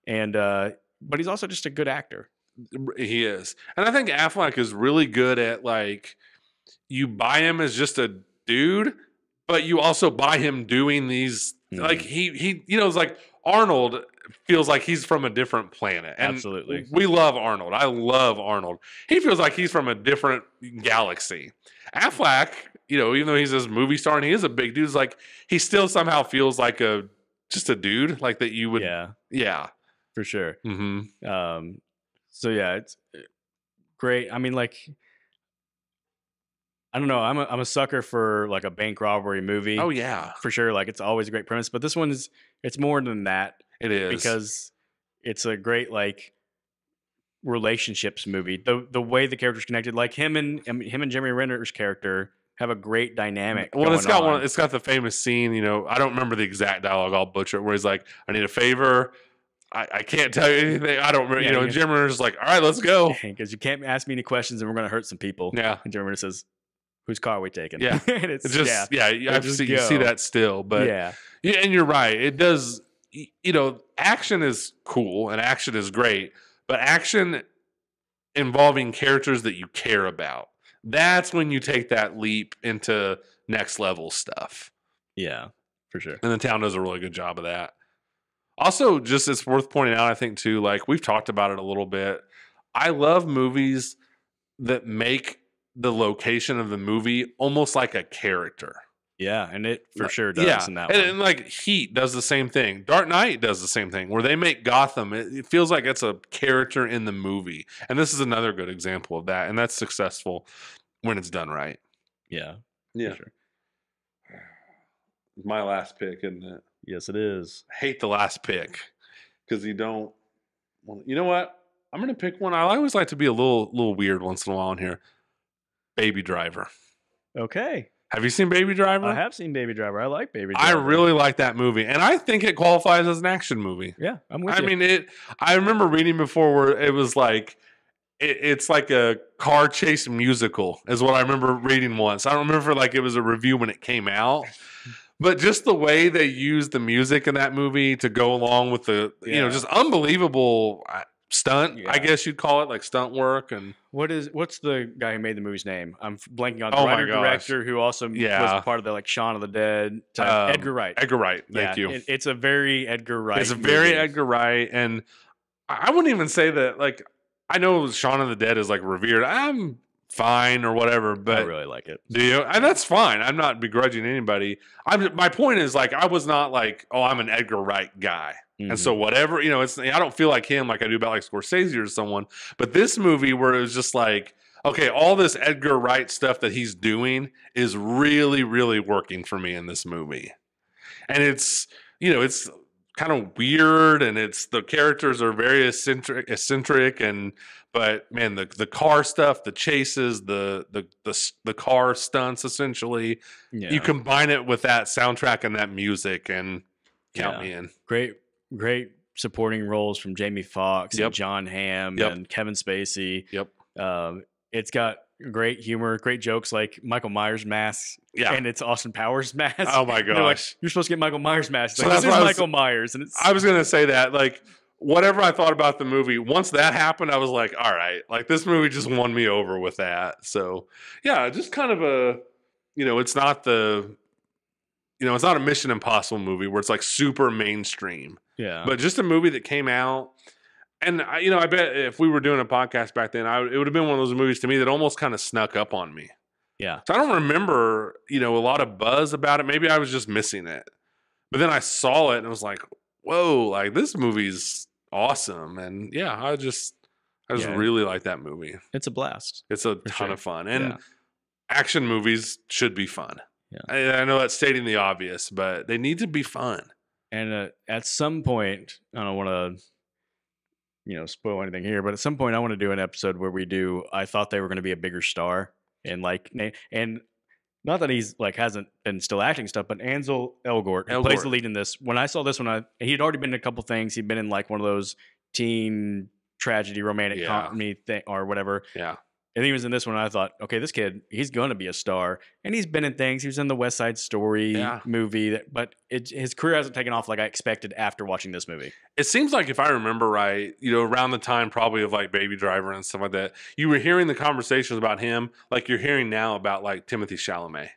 And, but he's also just a good actor. He is. And I think Affleck is really good at like, you buy him as just a dude, but you also buy him doing these, like he, it's like Arnold feels like he's from a different planet. And absolutely. We love Arnold. I love Arnold. He feels like he's from a different galaxy. Affleck, even though he's this movie star and he is a big dude, like he still somehow feels like just a dude, like that you would. Yeah. For sure. Mm-hmm. So yeah, it's great. I mean, like, I don't know. I'm a sucker for like a bank robbery movie. Oh yeah, for sure. Like it's always a great premise, but this one it's more than that. It is because it's a great like relationships movie. The way the characters connected, like him and Jeremy Renner's character have a great dynamic. Well, it's got the famous scene. I don't remember the exact dialogue. I'll butcher it. Where he's like, "I need a favor. I can't tell you anything. I don't remember." And Jeremy Renner's like, "All right, let's go." Because you can't ask me any questions, and we're going to hurt some people. Yeah. And Jeremy Renner says, "Whose car are we taking?" Yeah. And it's just you see that still, but yeah, and you're right. It does. Action is cool and action is great, but action involving characters that you care about, that's when you take that leap into next level stuff. Yeah, for sure. And The Town does a really good job of that. Also, just it's worth pointing out, I think, too, like we've talked about it a little bit. I love movies that make the location of the movie almost like a character. Yeah, and it for sure does in that one. And like Heat does the same thing. Dark Knight does the same thing, where they make Gotham. It feels like it's a character in the movie. And this is another good example of that. And that's successful when it's done right. Yeah. Yeah. For sure. My last pick, isn't it? Yes, it is. I hate the last pick because you don't. Well, you know what? I'm going to pick one. I always like to be a little weird once in a while in here. Baby Driver. Okay. Have you seen Baby Driver? I have seen Baby Driver. I like Baby Driver. I really like that movie, and I think it qualifies as an action movie. Yeah, I'm with you. I mean, I remember reading before where it was like, it's like a car chase musical, is what I remember reading once. I don't remember like it was a review when it came out, but just the way they used the music in that movie to go along with the, just unbelievable stunt, I guess you'd call it, like stunt work. And what's the guy who made the movie's name? I'm blanking on the Oh my writer director who also was part of the like Shaun of the Dead type. Edgar Wright. Edgar Wright. Thank you. It's a very Edgar Wright. It's a very Edgar Wright, and I wouldn't even say that. Like, I know Shaun of the Dead is like revered. I'm fine or whatever, but I really like it. Do you? And that's fine. I'm not begrudging anybody. My point is, like, I was not like, oh, I'm an Edgar Wright guy. And so whatever, you know, it's, I don't feel like him like I do about like Scorsese or someone. But this movie where it was just like, okay, all this Edgar Wright stuff that he's doing is really, really working for me in this movie. And it's, you know, it's kind of weird, and it's, the characters are very eccentric, and but man, the car stuff, the chases, the car stunts, essentially, you combine it with that soundtrack and that music, and count me in. Great supporting roles from Jamie Foxx and John Hamm and Kevin Spacey. It's got great humor, great jokes, like Michael Myers mask. And it's Austin Powers mask. Oh my gosh. Like, you're supposed to get Michael Myers mask. Like, this is Michael Myers. And I was going to say that, like, whatever I thought about the movie, once that happened, I was like, all right, like, this movie just won me over with that. So, yeah, just kind of a, you know, it's not a Mission Impossible movie where it's like super mainstream. But just a movie that came out. And, I bet if we were doing a podcast back then, it would have been one of those movies to me that almost kind of snuck up on me. So I don't remember, a lot of buzz about it. Maybe I was just missing it. But then I saw it and I was like, whoa, like, this movie's awesome. And yeah, I just really like that movie. It's a blast. It's a ton of fun. And action movies should be fun. I know that's stating the obvious, but they need to be fun. And at some point, I don't want to, spoil anything here, but at some point I want to do an episode where we do, I thought they were going to be a bigger star, and not that he's like hasn't been still acting stuff, but Ansel Elgort, who plays the lead in this. When I saw this one, he'd already been in a couple things. He'd been in like one of those teen tragedy romantic comedy thing or whatever. And he was in this one, and I thought, okay, this kid, he's going to be a star. And he's been in things. He was in the West Side Story movie, but his career hasn't taken off like I expected after watching this movie. It seems like, if I remember right, around the time probably of like Baby Driver and stuff like that, you were hearing the conversations about him like you're hearing now about like Timothée Chalamet.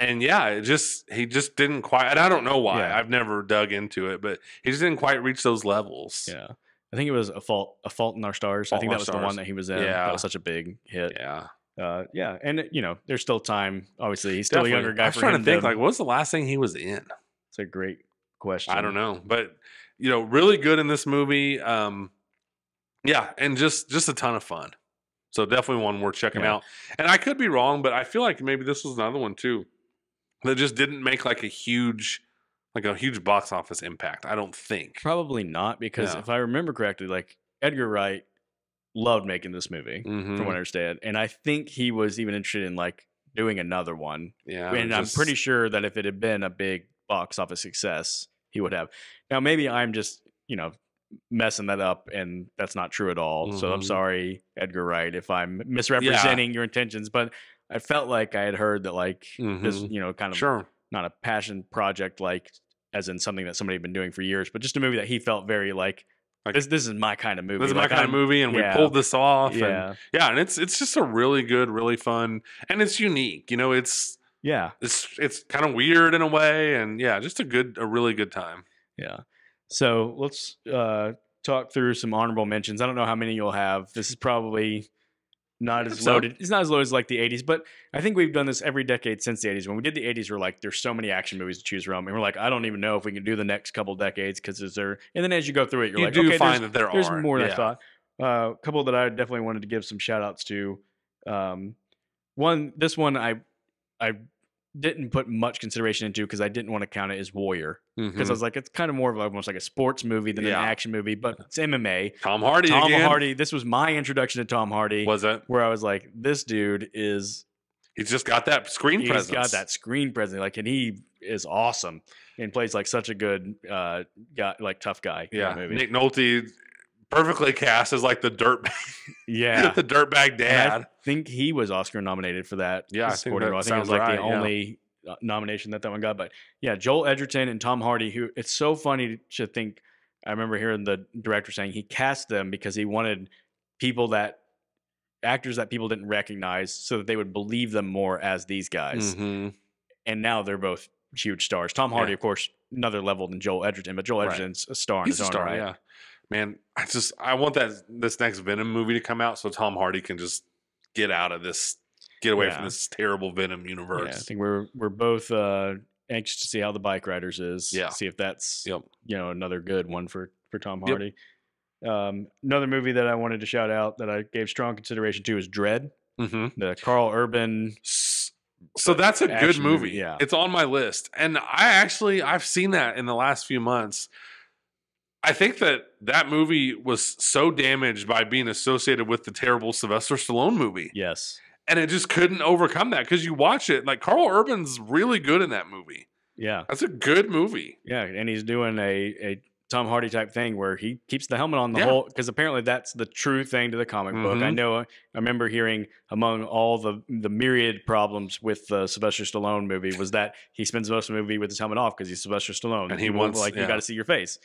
And he just didn't quite, and I don't know why. I've never dug into it, but he just didn't quite reach those levels. I think it was A Fault in Our Stars. I think that was the one that he was in. That was such a big hit. And there's still time. Obviously, he's still a younger guy. I was trying to think, like, what was the last thing he was in? It's a great question. I don't know, but really good in this movie. And just a ton of fun. So definitely one worth checking out. And I could be wrong, but I feel like maybe this was another one too that just didn't make like a huge box office impact. I don't think. Probably not, because if I remember correctly, like Edgar Wright loved making this movie, from what I understand. And I think he was even interested in like doing another one. And I'm pretty sure that if it had been a big box office success, he would have. Now, maybe I'm just, messing that up, and that's not true at all. So I'm sorry, Edgar Wright, if I'm misrepresenting your intentions, but I felt like I had heard that like this, kind of not a passion project, like as in something that somebody had been doing for years, but just a movie that he felt very like this is my kind of movie. This is my kind of movie, and we pulled this off. And it's just a really good, really fun, and it's unique. It's kind of weird in a way, and just a really good time. So let's talk through some honorable mentions. I don't know how many you'll have. This is probably not as loaded. It's not as loaded as like the 80s, but I think we've done this every decade since the 80s. When we did the 80s, we're like, there's so many action movies to choose from. And we're like, I don't even know if we can do the next couple decades because is there. And then as you go through it, you're like, okay, find that there's more than I thought. A couple that I definitely wanted to give some shout outs to. This one I didn't put much consideration into because I didn't want to count it as Warrior, because I was like, it's kind of more of almost like a sports movie than an action movie, but it's MMA. Tom Hardy. This was my introduction to Tom Hardy. Was it? Where I was like, this dude he's just got that screen presence. He's got that screen presence, like, and he is awesome and plays like such a good guy, like tough guy. In the movie. Nick Nolte perfectly cast as like the dirtbag. The dirtbag dad. And I think he was Oscar nominated for that. I think it was like the only nomination that one got. But Joel Edgerton and Tom Hardy, who it's so funny to think I remember hearing the director saying he cast them because he wanted actors that people didn't recognize so that they would believe them more as these guys. Mm-hmm. And now they're both huge stars. Tom Hardy, of course, another level than Joel Edgerton, but Joel Edgerton's a star in his own right. Yeah. Man, I want this next Venom movie to come out so Tom Hardy can just get away from this terrible Venom universe. Yeah, I think we're both anxious to see how The Bike Riders is. Yeah. See if that's another good one for Tom Hardy. Another movie that I wanted to shout out that I gave strong consideration to is Dredd. Mm-hmm. The Carl Urban. So that's a good movie. Yeah. It's on my list. And I've seen that in the last few months. I think that movie was so damaged by being associated with the terrible Sylvester Stallone movie. Yes. And it just couldn't overcome that because you watch it. Like, Carl Urban's really good in that movie. Yeah. That's a good movie. Yeah. And he's doing a Tom Hardy type thing where he keeps the helmet on the whole, because apparently that's the true thing to the comic book. I remember hearing among all the myriad problems with the Sylvester Stallone movie was that he spends most of the movie with his helmet off because he's Sylvester Stallone. And he wants, you got to see your face.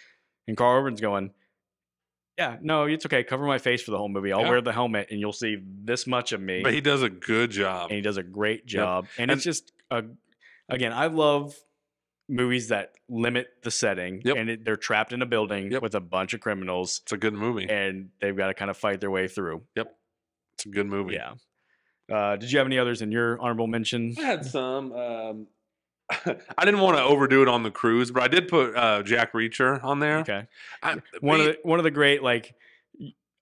And Carl Urban's going, yeah, no, it's okay. Cover my face for the whole movie. I'll wear the helmet and you'll see this much of me. But he does a good job. And he does a great job. Yep. And it's just, again, I love movies that limit the setting and they're trapped in a building with a bunch of criminals. It's a good movie. And they've got to kind of fight their way through. Yep. It's a good movie. Yeah. Did you have any others in your honorable mention? I had some. I didn't want to overdo it on the cruise, but I did put Jack Reacher on there. Okay. One of the great, like,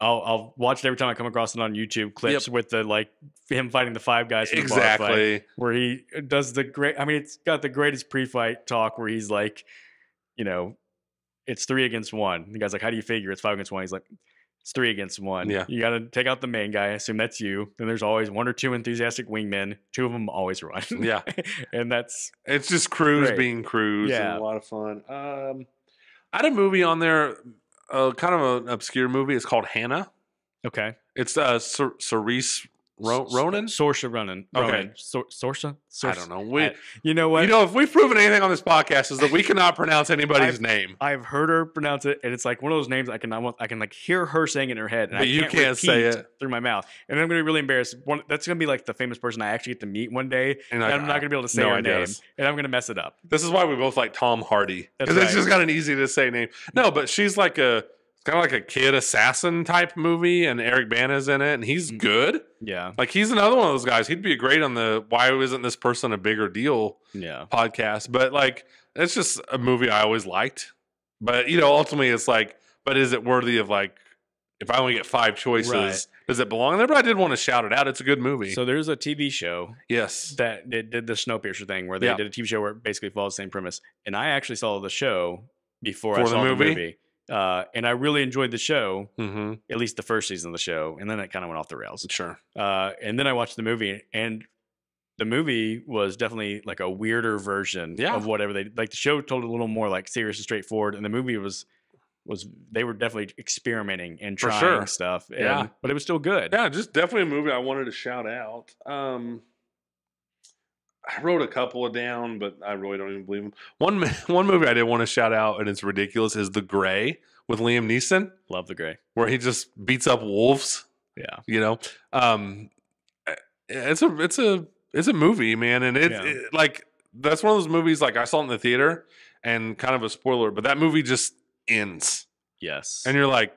I'll watch it every time I come across it on YouTube clips with the him fighting the five guys in the bar fight, where he does the great. I mean, it's got the greatest pre-fight talk where he's like, it's 3 against 1. The guy's like, "How do you figure it's 5 against 1?" He's like, "It's 3 against 1. Yeah, you got to take out the main guy. I assume that's you. Then there's always 1 or 2 enthusiastic wingmen. 2 of them always run. Yeah, and it's just Cruise being Cruise. Yeah, and a lot of fun. I had a movie on there. Kind of an obscure movie. It's called Hannah. Okay. It's Cerise Ronan? Saoirse Ronan. Okay. Saoirse? I don't know. You know what? If we've proven anything on this podcast is that we cannot pronounce anybody's name. I've heard her pronounce it, and it's like one of those names I can like hear her saying it in her head, and but you can't say it through my mouth. And I'm going to be really embarrassed. That's going to be like the famous person I actually get to meet one day, and I'm not going to be able to say her name, and I'm going to mess it up. This is why we both like Tom Hardy, because it's just got an easy to say name. No, but she's like kind of like a kid assassin type movie, and Eric Bana's in it, and he's good. Yeah. Like, he's another one of those guys. He'd be great on the Why Isn't This Person a Bigger Deal podcast. But, like, it's just a movie I always liked. But, ultimately it's like, but is it worthy of, like, if I only get 5 choices, does it belong there? But I did want to shout it out. It's a good movie. So there's a TV show. Yes. That it did the Snowpiercer thing where they did a TV show where it basically follows the same premise. And I actually saw the show before I saw the movie. And I really enjoyed the show, at least the first season of the show, and then it kind of went off the rails. Sure. And then I watched the movie, and the movie was definitely like a weirder version of whatever they like. The show told a little more like serious and straightforward, and the movie was they were definitely experimenting and trying stuff. But it was still good. Yeah, just definitely a movie I wanted to shout out. I wrote a couple of down, but I really don't even believe them. One movie I did want to shout out, and it's ridiculous, is The Grey with Liam Neeson. Love The Grey, where he just beats up wolves. Yeah, it's a movie, man, and it like that's one of those movies like I saw it in the theater, and kind of a spoiler, but that movie just ends. Yes, and you're like,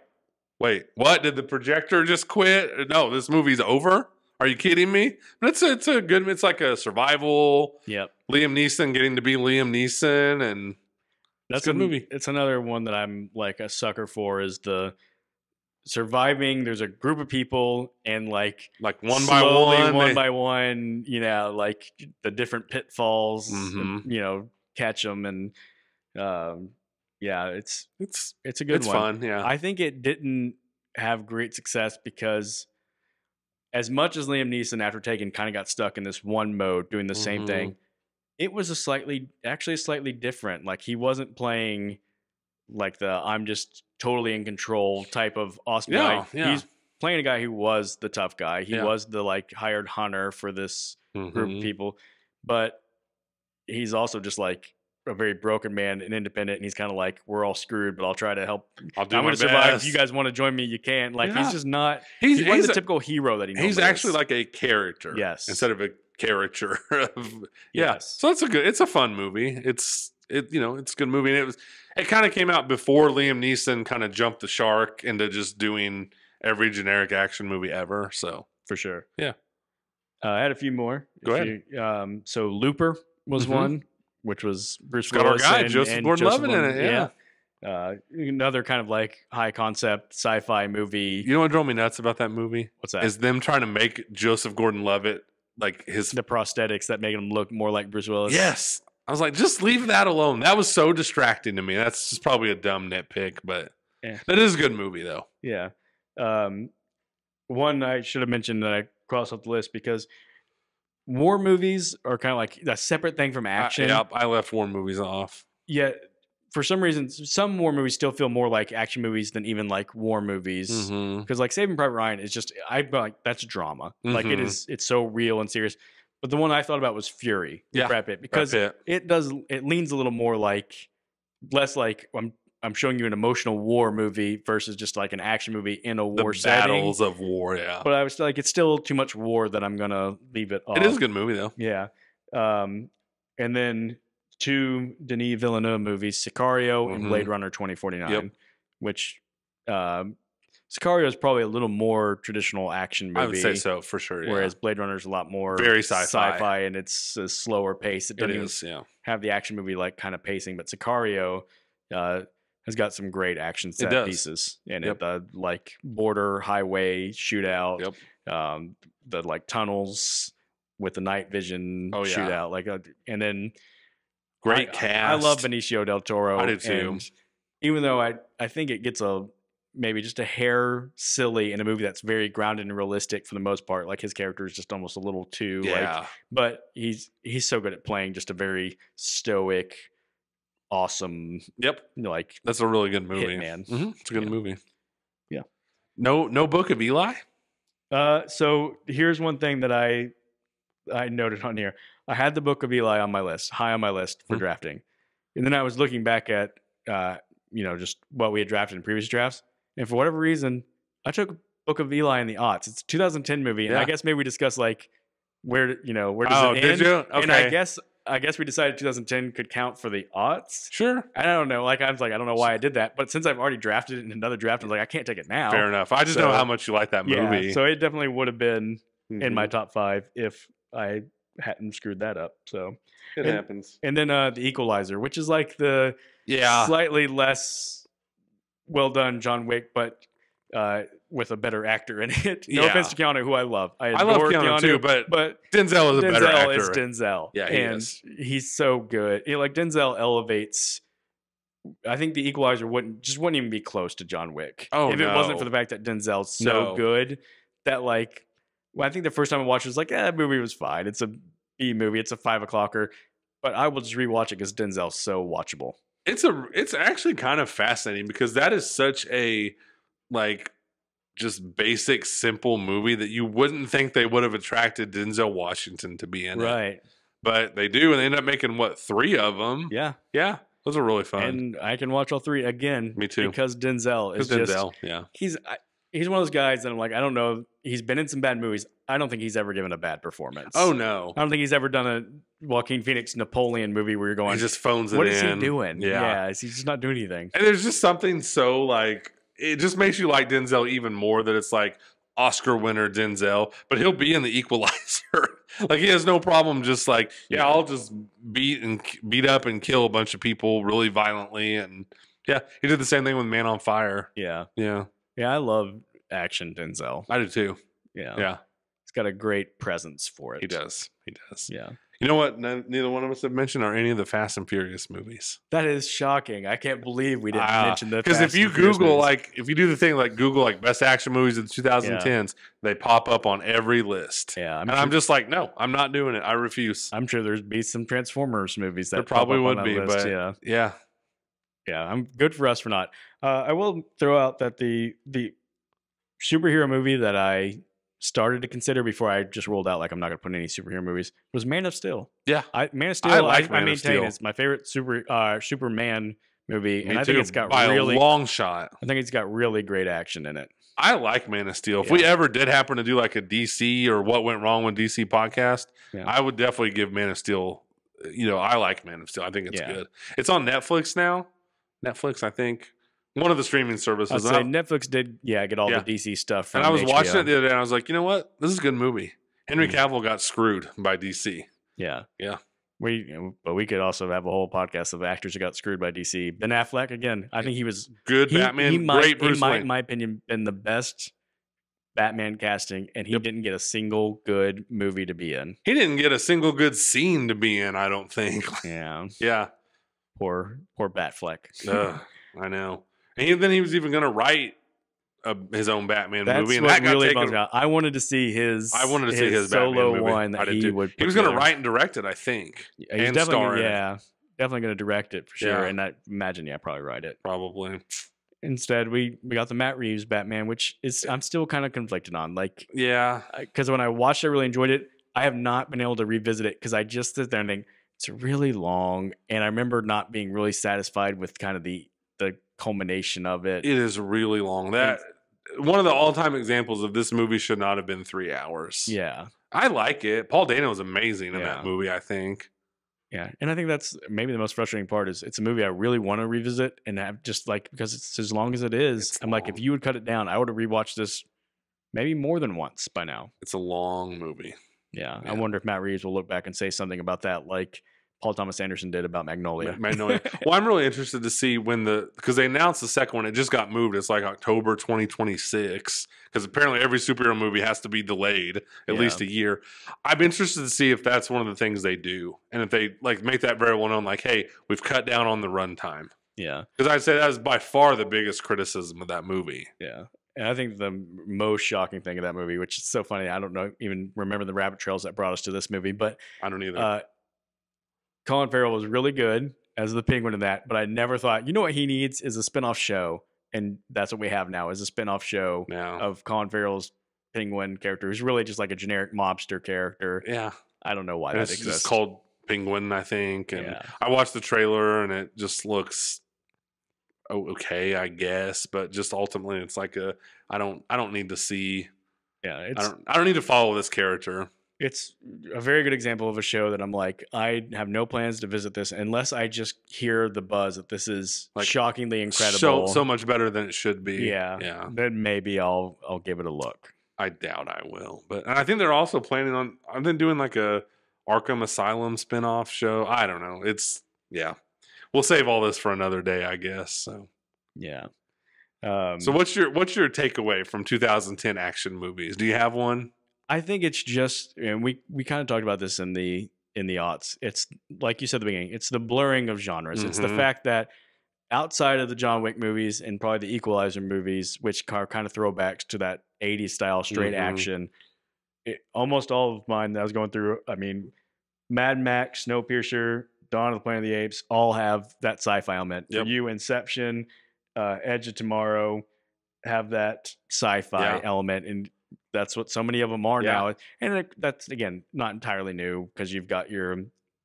wait, what? Did the projector just quit? No, this movie's over. Are you kidding me? But it's a good. It's like a survival. Yep. Liam Neeson getting to be Liam Neeson, and that's a good movie. It's another one that I'm like a sucker for. Is the surviving? There's a group of people, and like one by one, like the different pitfalls. Catch them, and it's a good one. It's fun. Yeah, I think it didn't have great success because, as much as Liam Neeson, after Taken, kind of got stuck in this one mode, doing the same thing, it was slightly different. Like, he wasn't playing like the I'm just totally in control type of awesome guy. He's playing a guy who was the tough guy. He was the like hired hunter for this group of people, but he's also just like a very broken man and independent, and he's kind of like, we're all screwed, but I'll try to help. I'm going to survive. If you guys want to join me, you can. Like, he's just not. He's the typical hero that he knows. He's actually like a character, instead of a caricature. Yes. So it's a fun movie. It's a good movie, and it kind of came out before Liam Neeson kind of jumped the shark into just doing every generic action movie ever. So for sure, yeah. I had a few more. Go ahead. So Looper was one, which was Bruce Willis. Got our guy, and Joseph Gordon-Levitt in it, yeah. Another kind of like high concept sci-fi movie. You know what drove me nuts about that movie? What's that? Is them trying to make Joseph Gordon-Levitt like the prosthetics that make him look more like Bruce Willis. Yes. I was like, just leave that alone. That was so distracting to me. That's just probably a dumb nitpick, but that is a good movie though. Yeah. One I should have mentioned that I crossed off the list because war movies are kind of like a separate thing from action. I left war movies off. Yet, for some reason, some war movies still feel more like action movies than even like war movies. Because like Saving Private Ryan is just, that's drama. Like it's so real and serious. But the one I thought about was Fury. Brad Pitt, because it leans a little more like, less like I'm showing you an emotional war movie versus just like an action movie in a war setting. Battles of war, yeah. But I was like, it's still too much war that I'm gonna leave it off. It is a good movie though. Yeah. And then 2 Denis Villeneuve movies, Sicario and Blade Runner 2049, which Sicario is probably a little more traditional action movie. I would say so, for sure. Yeah. Whereas Blade Runner is a lot more very sci-fi and it's a slower pace. It doesn't have the action movie like kind of pacing, but Sicario has got some great action set pieces in it. The like border highway shootout, the like tunnels with the night vision shootout, like and then great cast. I love Benicio del Toro. I do too. Even though I think it gets maybe just a hair silly in a movie that's very grounded and realistic for the most part. Like his character is just almost a little too but he's so good at playing just a very stoic, awesome. Like that's a really good movie, man. It's a good movie. Yeah. No Book of Eli. So here's one thing that I noted on here. I had the Book of Eli on my list, high on my list for drafting, and then I was looking back at just what we had drafted in previous drafts, and for whatever reason, I took Book of Eli in the aughts. It's a 2010 movie, and I guess maybe we discussed like where does it end? Did you? Okay. And I guess we decided 2010 could count for the aughts. Sure. I don't know. Like I was like, I don't know why I did that, but since I've already drafted it in another draft, I was like, I can't take it now. Fair enough. I just know how much you like that movie. Yeah, so it definitely would have been in my top 5 if I hadn't screwed that up. So it happens. And then The Equalizer, which is like the slightly less well done John Wick, but with a better actor in it. No offense to Keanu, who I love. I love Keanu too, but Denzel is a better actor. Denzel is Denzel. Yeah, he's so good. Like Denzel elevates. I think The Equalizer wouldn't even be close to John Wick if it wasn't for the fact that Denzel's so good that like. Well, I think the first time I watched it was like, that movie was fine. It's a B movie. It's a 5 o'clocker, but I will just rewatch it because Denzel's so watchable. It's actually kind of fascinating because that is such a like just basic, simple movie that you wouldn't think they would have attracted Denzel Washington to be in it. Right. But they do, and they end up making 3 of them. Yeah. Yeah. Those are really fun. And I can watch all 3 again. Me too. Because Denzel is he's one of those guys that I'm like, I don't know. He's been in some bad movies. I don't think he's ever given a bad performance. Oh, no. I don't think he's ever done a Joaquin Phoenix Napoleon movie where you're going, he just phones it in. What is he doing? Yeah. He's just not doing anything. And there's just something so like, it just makes you like Denzel even more that it's like Oscar winner Denzel, but he'll be in The Equalizer. Like he has no problem just like, I'll just beat up and kill a bunch of people really violently. And he did the same thing with Man on Fire. Yeah. Yeah. Yeah, I love action Denzel. I do too. Yeah. Yeah. He's got a great presence for it. He does. Yeah. You know what? Neither one of us have mentioned are any of the Fast and Furious movies. That is shocking. I can't believe we didn't mention the because if you Google like if you do the thing like Google like best action movies of the 2010s, they pop up on every list. Yeah, I'm just like, no, I'm not doing it. I refuse. I'm sure there's be some Transformers movies that there probably would be, list. But yeah. I'm good for us for not. I will throw out that the superhero movie that I started to consider before I just rolled out like I'm not going to put in any superhero movies was Man of Steel. Yeah, Man of Steel. I maintain it's my favorite Superman movie, and I think it's got really a long shot. I think it's got really great action in it. I like Man of Steel. If we ever did happen to do like a DC or what went wrong with DC podcast, I would definitely give Man of Steel. I like Man of Steel. I think it's good. It's on Netflix now. Netflix, I think. One of the streaming services. I'd say Netflix did, get all the DC stuff from And I was HBO. watching it the other day, and I was like, you know what? This is a good movie. Henry Cavill got screwed by DC. Yeah. Yeah. But we could also have a whole podcast of actors who got screwed by DC. Ben Affleck, again, I think he was good Batman. Great Bruce Wayne. In my opinion, been the best Batman casting, and he didn't get a single good movie to be in. He didn't get a single good scene to be in, I don't think. Yeah. Yeah. Poor Batfleck. I know. And then he was even going to write his own Batman movie, and that really bummed me out. I wanted to see his. I wanted to see his solo Batman movie. one that he would. He was going to write and direct it, I think. He's definitely going to direct it for sure. And I imagine, probably write it. Probably. Instead, we got the Matt Reeves Batman, which is I'm still kind of conflicted on. Because when I watched it, I really enjoyed it. I have not been able to revisit it because I just sit there and think it's really long, and I remember not being really satisfied with kind of the culmination of it. It is really long. That one of the all-time examples of this movie should not have been 3 hours. Yeah, I like it. Paul Dano was amazing in that movie, I think. Yeah, and I think that's maybe the most frustrating part is it's a movie I really want to revisit, and have just because it's as long as it is. I'm like, if you would cut it down, I would have rewatched this maybe more than once by now. It's a long movie. Yeah, I wonder if Matt Reeves will look back and say something about that, like Paul Thomas Anderson did about Magnolia. Well, I'm really interested to see because they announced the second one. It just got moved. It's like October 2026 because apparently every superhero movie has to be delayed at least a year. I'm interested to see if that's one of the things they do, and if they make that very well known, like, hey, we've cut down on the runtime. Yeah, because I'd say that is by far the biggest criticism of that movie. Yeah. And I think the most shocking thing of that movie, which is so funny, I don't even remember the rabbit trails that brought us to this movie, but I don't either. Colin Farrell was really good as the Penguin in that, but I never thought, what he needs is a spinoff show, and that's what we have now is a spinoff show of Colin Farrell's Penguin character, who's really just like a generic mobster character. Yeah, I don't know why that exists. It's just called Penguin, I think, and I watched the trailer, and it just looks okay, I guess, but just ultimately, it's like I don't need to see. Yeah, I don't need to follow this character. It's a very good example of a show that I'm like, I have no plans to visit this unless I just hear the buzz that this is shockingly incredible. So much better than it should be. Yeah. Then maybe I'll give it a look. I doubt I will. But I think they're also planning on I've been doing like a Arkham Asylum spinoff show. I don't know. We'll save all this for another day, I guess. So yeah. So what's your takeaway from 2010 action movies? Do you have one? I think it's just, and we kind of talked about this in the aughts. It's like you said at the beginning, it's the blurring of genres. Mm-hmm. It's the fact that outside of the John Wick movies and probably the Equalizer movies, which are kind of throwbacks to that 80s style straight action, almost all of mine that I was going through, I mean, Mad Max, Snowpiercer, Dawn of the Planet of the Apes all have that sci-fi element. Yep. For you, Inception, Edge of Tomorrow have that sci-fi element, and that's what so many of them are now. And that's, again, not entirely new because you've got your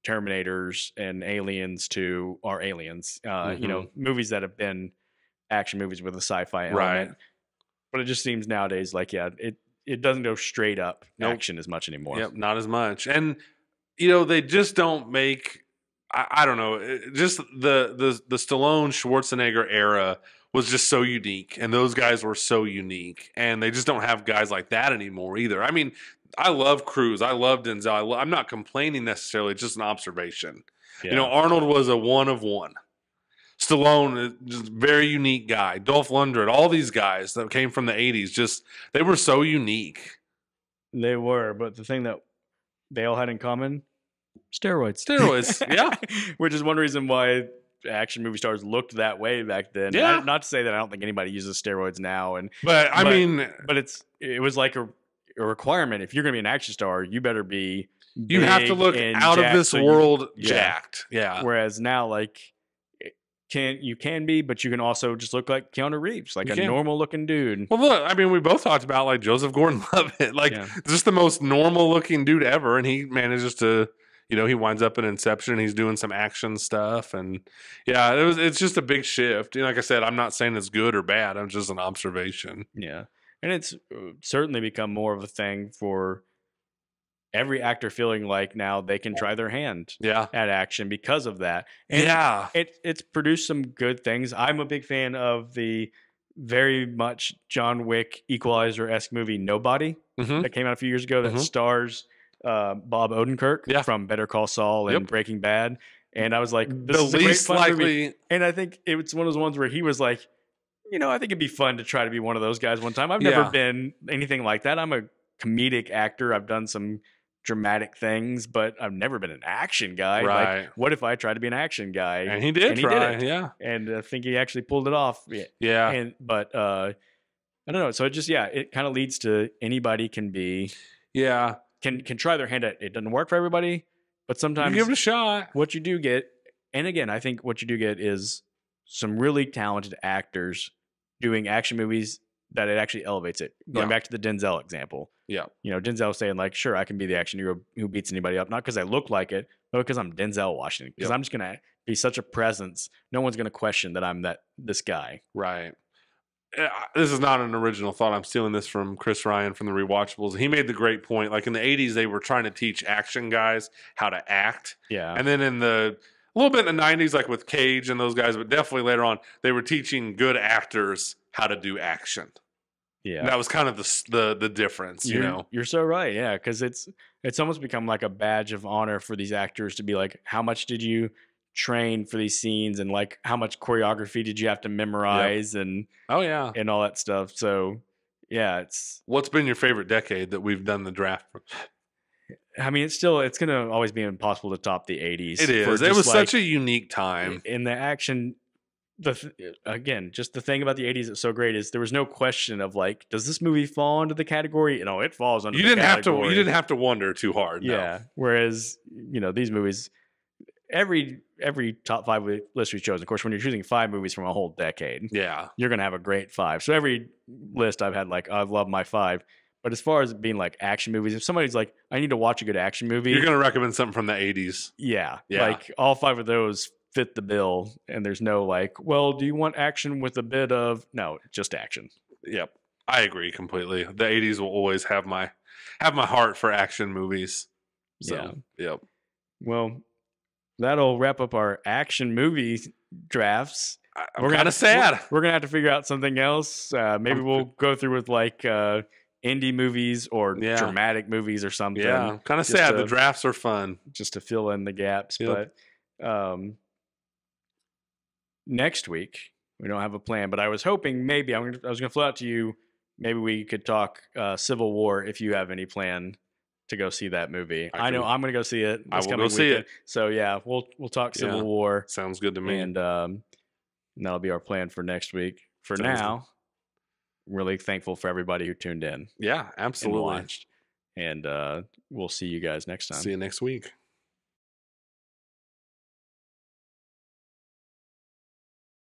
Terminators and Aliens 2 are aliens, movies that have been action movies with a sci-fi element. Right. But it just seems nowadays like, it doesn't go straight up action as much anymore. Yep, not as much. And, they just don't make, I don't know, just the Stallone Schwarzenegger era was just so unique, and those guys were so unique, and they just don't have guys like that anymore either. I mean, I love Cruise, I love Denzel. I'm not complaining necessarily; it's just an observation. Yeah. Arnold was a one of one. Stallone, just very unique guy. Dolph Lundgren, all these guys that came from the '80s, they were so unique. They were, but the thing that they all had in common, steroids, yeah, which is one reason why action movie stars looked that way back then. Yeah. Not to say that I don't think anybody uses steroids now, but it was like a requirement. If you're going to be an action star, you better be. You have to look out of this world jacked. Yeah. Whereas now, can be, but you can also just look like Keanu Reeves, like a normal looking dude. Well, look, I mean, we both talked about like Joseph Gordon-Levitt, like just the most normal looking dude ever, and he manages to, you know, he winds up in Inception. He's doing some action stuff, and yeah, it's just a big shift. You know, like I said, I'm not saying it's good or bad. I'm just an observation. Yeah, and it's certainly become more of a thing for every actor feeling like now they can try their hand at action because of that. And it's produced some good things. I'm a big fan of the very much John Wick Equalizer-esque movie Nobody that came out a few years ago that stars Bob Odenkirk from Better Call Saul and Breaking Bad. And I was like, this is a great fun movie. And I think it's one of those ones where he was like, you know, I think it'd be fun to try to be one of those guys one time. I've never been anything like that. I'm a comedic actor. I've done some dramatic things, but I've never been an action guy. Right. Like, what if I tried to be an action guy? And he did try, yeah. And I think he actually pulled it off. Yeah. But I don't know. So it just, it kind of leads to anybody can be. Yeah. Can try their hand at it. It doesn't work for everybody, but sometimes you give it a shot. What you do get, and again, I think what you do get is some really talented actors doing action movies that it actually elevates it. Going back to the Denzel example. Yeah. You know, Denzel saying like, sure, I can be the action hero who beats anybody up. Not because I look like it, but because I'm Denzel Washington. Because I'm just going to be such a presence. No one's going to question that I'm this guy. Right. This is not an original thought. I'm stealing this from Chris Ryan from the Rewatchables. He made the great point. Like in the 80s, they were trying to teach action guys how to act. Yeah. And then a little bit in the 90s, like with Cage and those guys, but definitely later on, they were teaching good actors how to do action. Yeah, and that was kind of the difference, you know. You're so right, yeah, because it's almost become like a badge of honor for these actors to be like, how much did you train for these scenes, and like how much choreography did you have to memorize, and and all that stuff. So yeah, what's been your favorite decade that we've done the draft? I mean, it's going to always be impossible to top the 80s. It is. It was such a unique time in the action. Again, just the thing about the 80s that's so great is there was no question of like, does this movie fall into the category? You know, it falls under the category. You didn't have to wonder too hard. Yeah. No. Whereas, you know, these movies, every top 5 list we chose, of course, when you're choosing 5 movies from a whole decade, you're going to have a great 5. So every list I've had, like, I love my 5. But as far as being like action movies, if somebody's like, I need to watch a good action movie, you're going to recommend something from the 80s. Yeah. Like all 5 of those fit the bill, and there's no like, well, do you want action with a bit of just action. Yep, I agree completely. The 80s will always have my heart for action movies. So, yep. Well, that'll wrap up our action movie drafts. We're kind of sad. We're gonna have to figure out something else. Maybe we'll go through with like indie movies or dramatic movies or something. Yeah, kind of sad. The drafts are fun just to fill in the gaps, but. Next week, we don't have a plan, but I was hoping maybe I was going to float out to you. Maybe we could talk Civil War if you have any plan to go see that movie. I know I'm going to go see it. I will go see it. So yeah, we'll talk Civil War. Sounds good to me. And that'll be our plan for next week. For now, really thankful for everybody who tuned in. Yeah, absolutely. And watched. And we'll see you guys next time. See you next week.